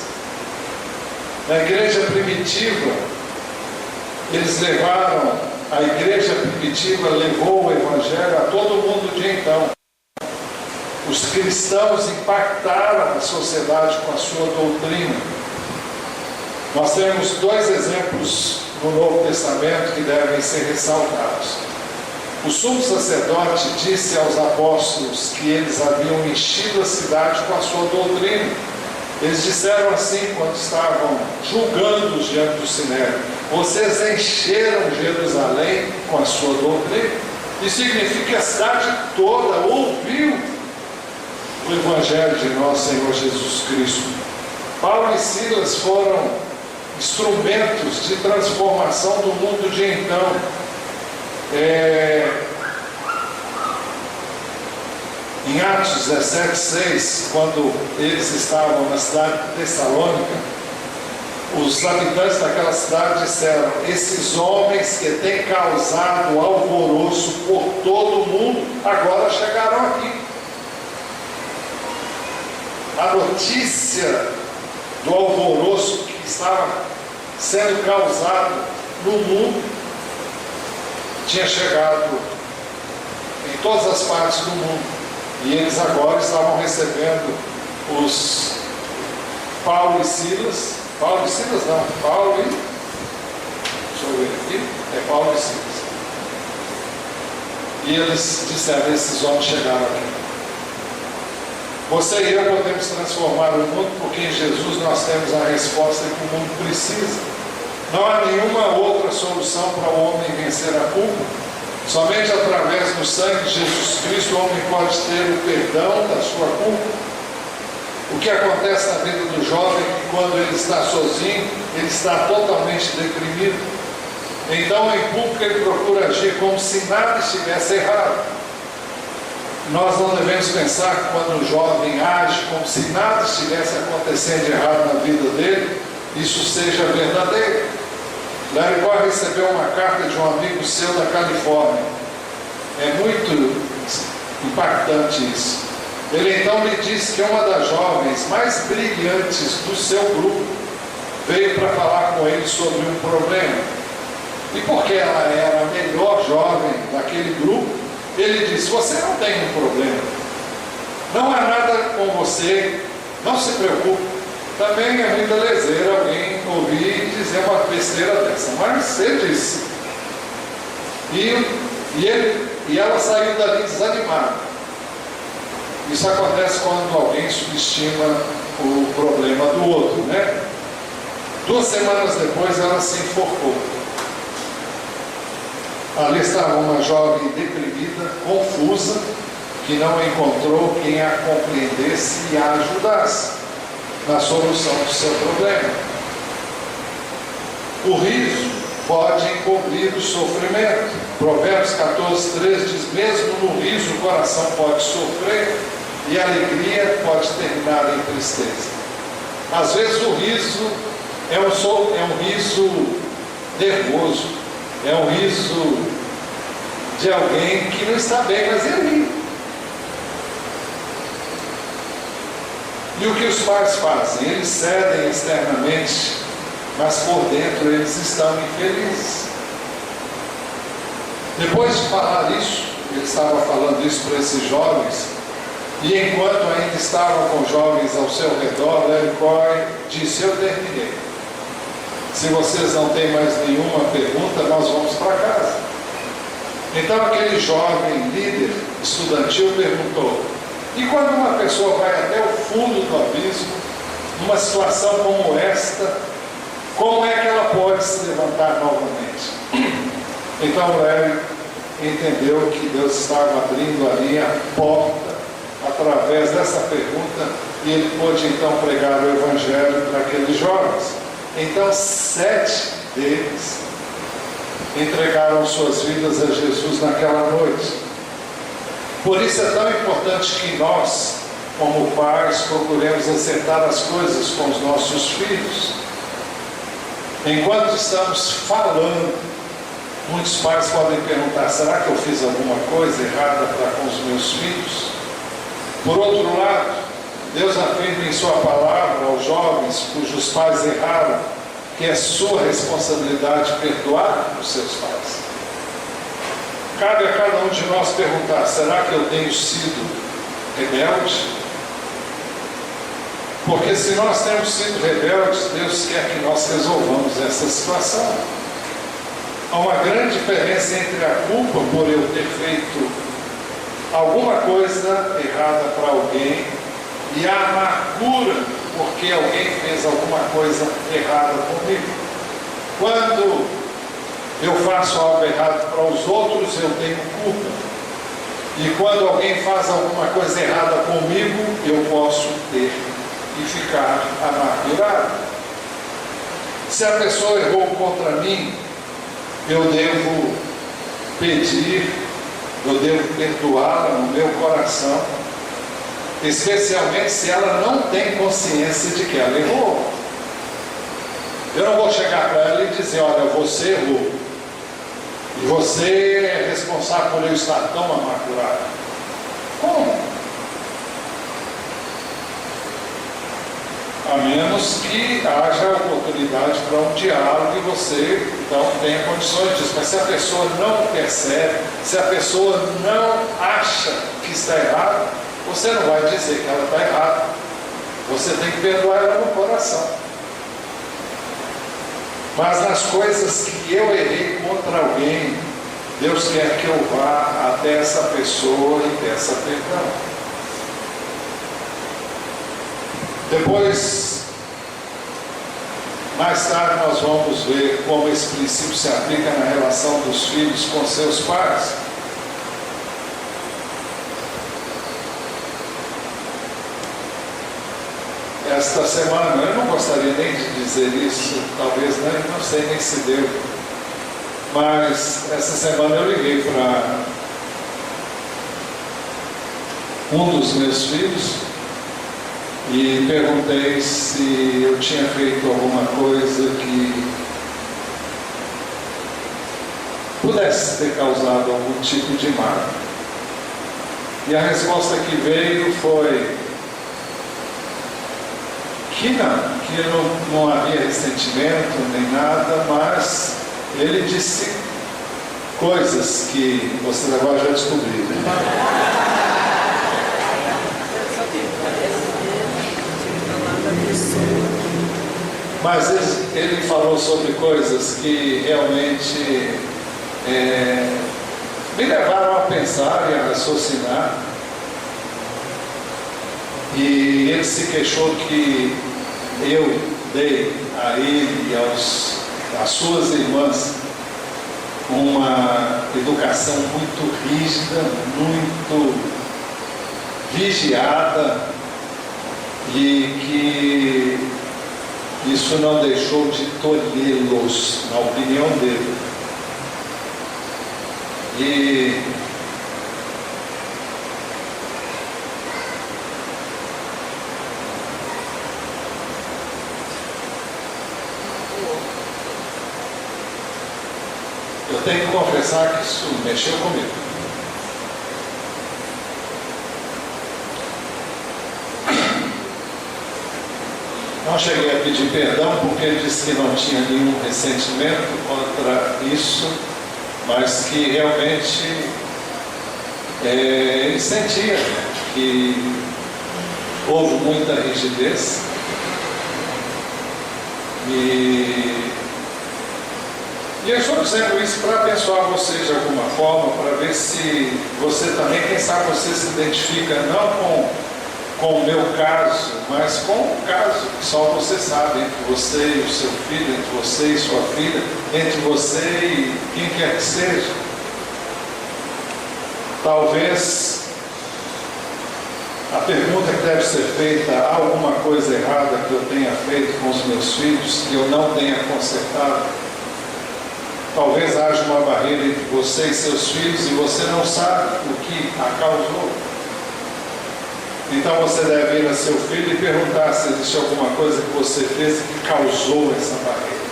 Na igreja primitiva, a igreja primitiva levou o evangelho a todo mundo de então. Os cristãos impactaram a sociedade com a sua doutrina. Nós temos dois exemplos no Novo Testamento que devem ser ressaltados. O sumo sacerdote disse aos apóstolos que eles haviam enchido a cidade com a sua doutrina. Eles disseram assim quando estavam julgando-os diante do Sinédrio: vocês encheram Jerusalém com a sua doutrina. Isso significa que a cidade toda ouviu o Evangelho de nosso Senhor Jesus Cristo. Paulo e Silas foram instrumentos de transformação do mundo de então. Em Atos 17:6, quando eles estavam na cidade de Tessalônica, os habitantes daquela cidade disseram: esses homens que têm causado alvoroço por todo o mundo, agora chegaram aqui. A notícia do alvoroço que estava sendo causado no mundo tinha chegado em todas as partes do mundo. E eles agora estavam recebendo os Paulo e Silas. Paulo e Silas não, Paulo e... deixa eu ver aqui. É Paulo e Silas. E eles disseram, esses homens chegaram aqui. Você e eu podemos transformar o mundo, porque em Jesus nós temos a resposta que o mundo precisa. Não há nenhuma outra solução para o homem vencer a culpa. Somente através do sangue de Jesus Cristo o homem pode ter o perdão da sua culpa. O que acontece na vida do jovem é que quando ele está sozinho, ele está totalmente deprimido. Então em público ele procura agir como se nada estivesse errado. Nós não devemos pensar que quando o jovem age como se nada estivesse acontecendo de errado na vida dele, isso seja verdadeiro. Larry Boy recebeu uma carta de um amigo seu da Califórnia. É muito impactante isso. Ele então lhe disse que uma das jovens mais brilhantes do seu grupo veio para falar com ele sobre um problema. E porque ela era a melhor jovem daquele grupo, ele disse, você não tem um problema. Não há nada com você, não se preocupe. Também é muita leseira alguém ouvir e dizer uma besteira dessa. Mas você disse. E ela saiu dali desanimada. Isso acontece quando alguém subestima o problema do outro, né? 2 semanas depois ela se enforcou. Ali estava uma jovem deprimida, confusa, que não encontrou quem a compreendesse e a ajudasse na solução do seu problema. O riso pode encobrir o sofrimento. Provérbios 14:3 diz, mesmo no riso o coração pode sofrer e a alegria pode terminar em tristeza. Às vezes o riso é um riso nervoso, é um riso de alguém que não está bem, mas é ri. E o que os pais fazem? Eles cedem externamente, mas por dentro eles estão infelizes. Depois de falar isso, ele estava falando isso para esses jovens, e enquanto ainda estava com jovens ao seu redor, Larry Coy disse, eu terminei. Se vocês não têm mais nenhuma pergunta, nós vamos para casa. Então aquele jovem líder estudantil perguntou, e quando uma pessoa vai até o fundo do abismo, numa situação como esta, como é que ela pode se levantar novamente? Então Larry entendeu que Deus estava abrindo ali a porta através dessa pergunta, e ele pôde então pregar o Evangelho para aqueles jovens. Então 7 deles entregaram suas vidas a Jesus naquela noite. Por isso é tão importante que nós, como pais, procuremos acertar as coisas com os nossos filhos. Enquanto estamos falando, muitos pais podem perguntar, será que eu fiz alguma coisa errada para com os meus filhos? Por outro lado, Deus afirma em sua palavra aos jovens cujos pais erraram, que é sua responsabilidade perdoar os seus pais. Cabe a cada um de nós perguntar, será que eu tenho sido rebelde? Porque se nós temos sido rebeldes, Deus quer que nós resolvamos essa situação. Há uma grande diferença entre a culpa por eu ter feito alguma coisa errada para alguém e a amargura porque alguém fez alguma coisa errada comigo. Quando eu faço algo errado para os outros, eu tenho culpa. E quando alguém faz alguma coisa errada comigo, eu posso ter e ficar amargurado. Se a pessoa errou contra mim, eu devo pedir, eu devo perdoá-la no meu coração, especialmente se ela não tem consciência de que ela errou. Eu não vou chegar para ela e dizer, olha, você errou, e você é responsável por eu estar tão amargurado. Como? A menos que haja oportunidade para um diálogo e você então tenha condições disso. Mas se a pessoa não percebe, se a pessoa não acha que está errado, você não vai dizer que ela está errada. Você tem que perdoar ela no coração. Mas nas coisas que eu errei contra alguém, Deus quer que eu vá até essa pessoa e peça perdão. Depois, mais tarde, nós vamos ver como esse princípio se aplica na relação dos filhos com seus pais. Esta semana, eu não gostaria nem de dizer isso, talvez não sei nem se deu, mas essa semana eu liguei para um dos meus filhos e perguntei se eu tinha feito alguma coisa que pudesse ter causado algum tipo de mal. E a resposta que veio foi que não havia ressentimento nem nada, mas ele disse coisas que vocês agora já descobriram. Mas ele falou sobre coisas que realmente me levaram a pensar e a raciocinar. E ele se queixou que eu dei a ele e às suas irmãs uma educação muito rígida, muito vigiada, e que isso não deixou de tolhê-los, na opinião dele. E eu tenho que confessar que isso mexeu comigo. Não cheguei a pedir perdão porque ele disse que não tinha nenhum ressentimento contra isso, mas que realmente ele sentia que houve muita rigidez e eu estou dizendo isso para abençoar vocês de alguma forma, para ver se você também, quem sabe você se identifica não com o meu caso, mas com o caso que só você sabe, entre você e o seu filho, entre você e sua filha, entre você e quem quer que seja. Talvez a pergunta que deve ser feita: há alguma coisa errada que eu tenha feito com os meus filhos, que eu não tenha consertado? Talvez haja uma barreira entre você e seus filhos e você não sabe o que a causou. Então você deve ir a seu filho e perguntar se existe alguma coisa que você fez que causou essa barreira.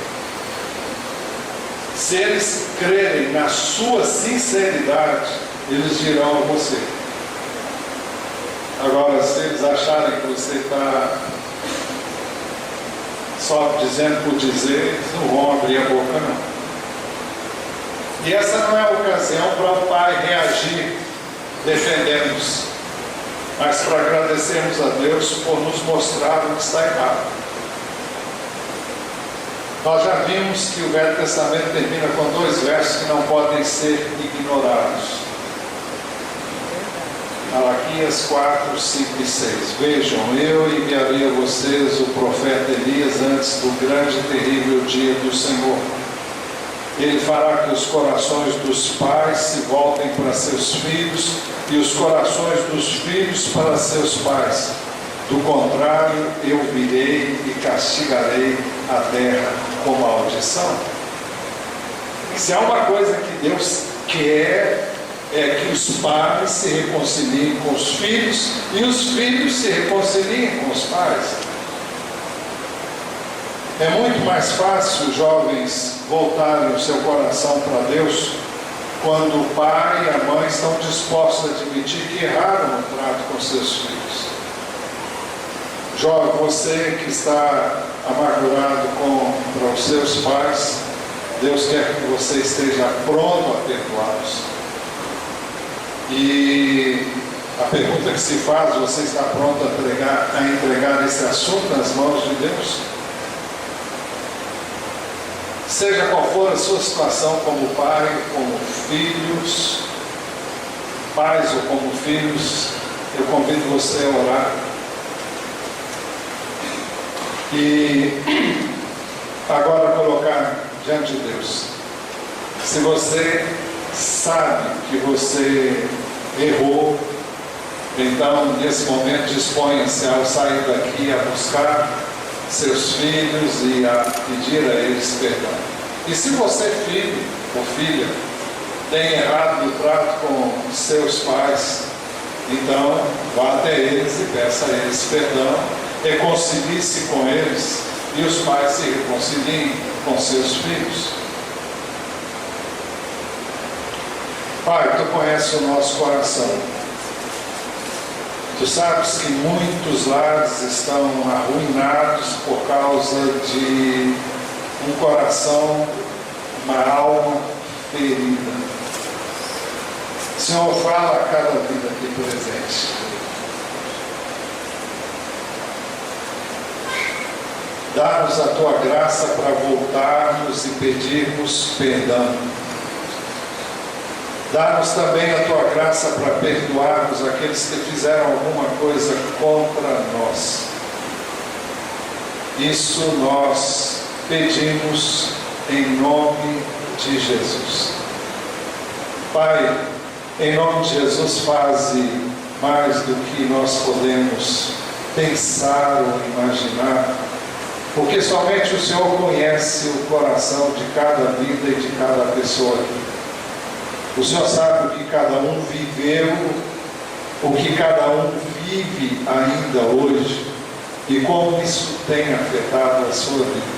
Se eles crerem na sua sinceridade, eles dirão a você. Agora, se eles acharem que você está só dizendo por dizer, eles não vão abrir a boca não. E essa não é a ocasião para o pai reagir defendendo-nos, mas para agradecermos a Deus por nos mostrar o que está errado. Nós já vimos que o Velho Testamento termina com 2 versos que não podem ser ignorados. Malaquias 4, 5 e 6. Vejam, eu enviarei a vocês o profeta Elias antes do grande e terrível dia do Senhor. Ele fará que os corações dos pais se voltem para seus filhos e os corações dos filhos para seus pais. Do contrário, eu virei e castigarei a terra com maldição. Se há uma coisa que Deus quer, é que os pais se reconciliem com os filhos e os filhos se reconciliem com os pais. É muito mais fácil, jovens, voltarem o seu coração para Deus quando o pai e a mãe estão dispostos a admitir que erraram no trato com seus filhos. Jovem, você que está amargurado contra os seus pais, Deus quer que você esteja pronto a perdoá-los. E a pergunta que se faz: você está pronto a entregar esse assunto nas mãos de Deus? Seja qual for a sua situação como pai, como filhos, pais ou como filhos, eu convido você a orar. E agora colocar diante de Deus. Se você sabe que você errou, então nesse momento disponha-se ao sair daqui a buscar seus filhos e a pedir a eles perdão. E se você, filho ou filha, tem errado no trato com seus pais, então vá até eles e peça a eles perdão, reconcilie-se com eles e os pais se reconciliem com seus filhos. Pai, Tu conheces o nosso coração. Tu sabes que muitos lares estão arruinados por causa de um coração, uma alma ferida. Senhor, fala a cada vida aqui presente. Dá-nos a Tua graça para voltarmos e pedirmos perdão. Dá-nos também a Tua graça para perdoarmos aqueles que fizeram alguma coisa contra nós. Isso nós pedimos em nome de Jesus. Pai, em nome de Jesus, faze mais do que nós podemos pensar ou imaginar, porque somente o Senhor conhece o coração de cada vida e de cada pessoa aqui. O Senhor sabe o que cada um viveu, o que cada um vive ainda hoje e como isso tem afetado a sua vida.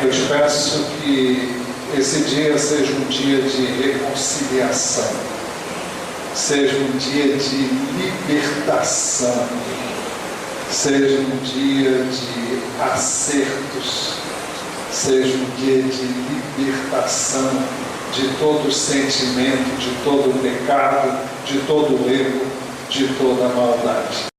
Eu te peço que esse dia seja um dia de reconciliação, seja um dia de libertação, seja um dia de acertos, seja um dia de libertação de todo sentimento, de todo pecado, de todo erro, de toda maldade.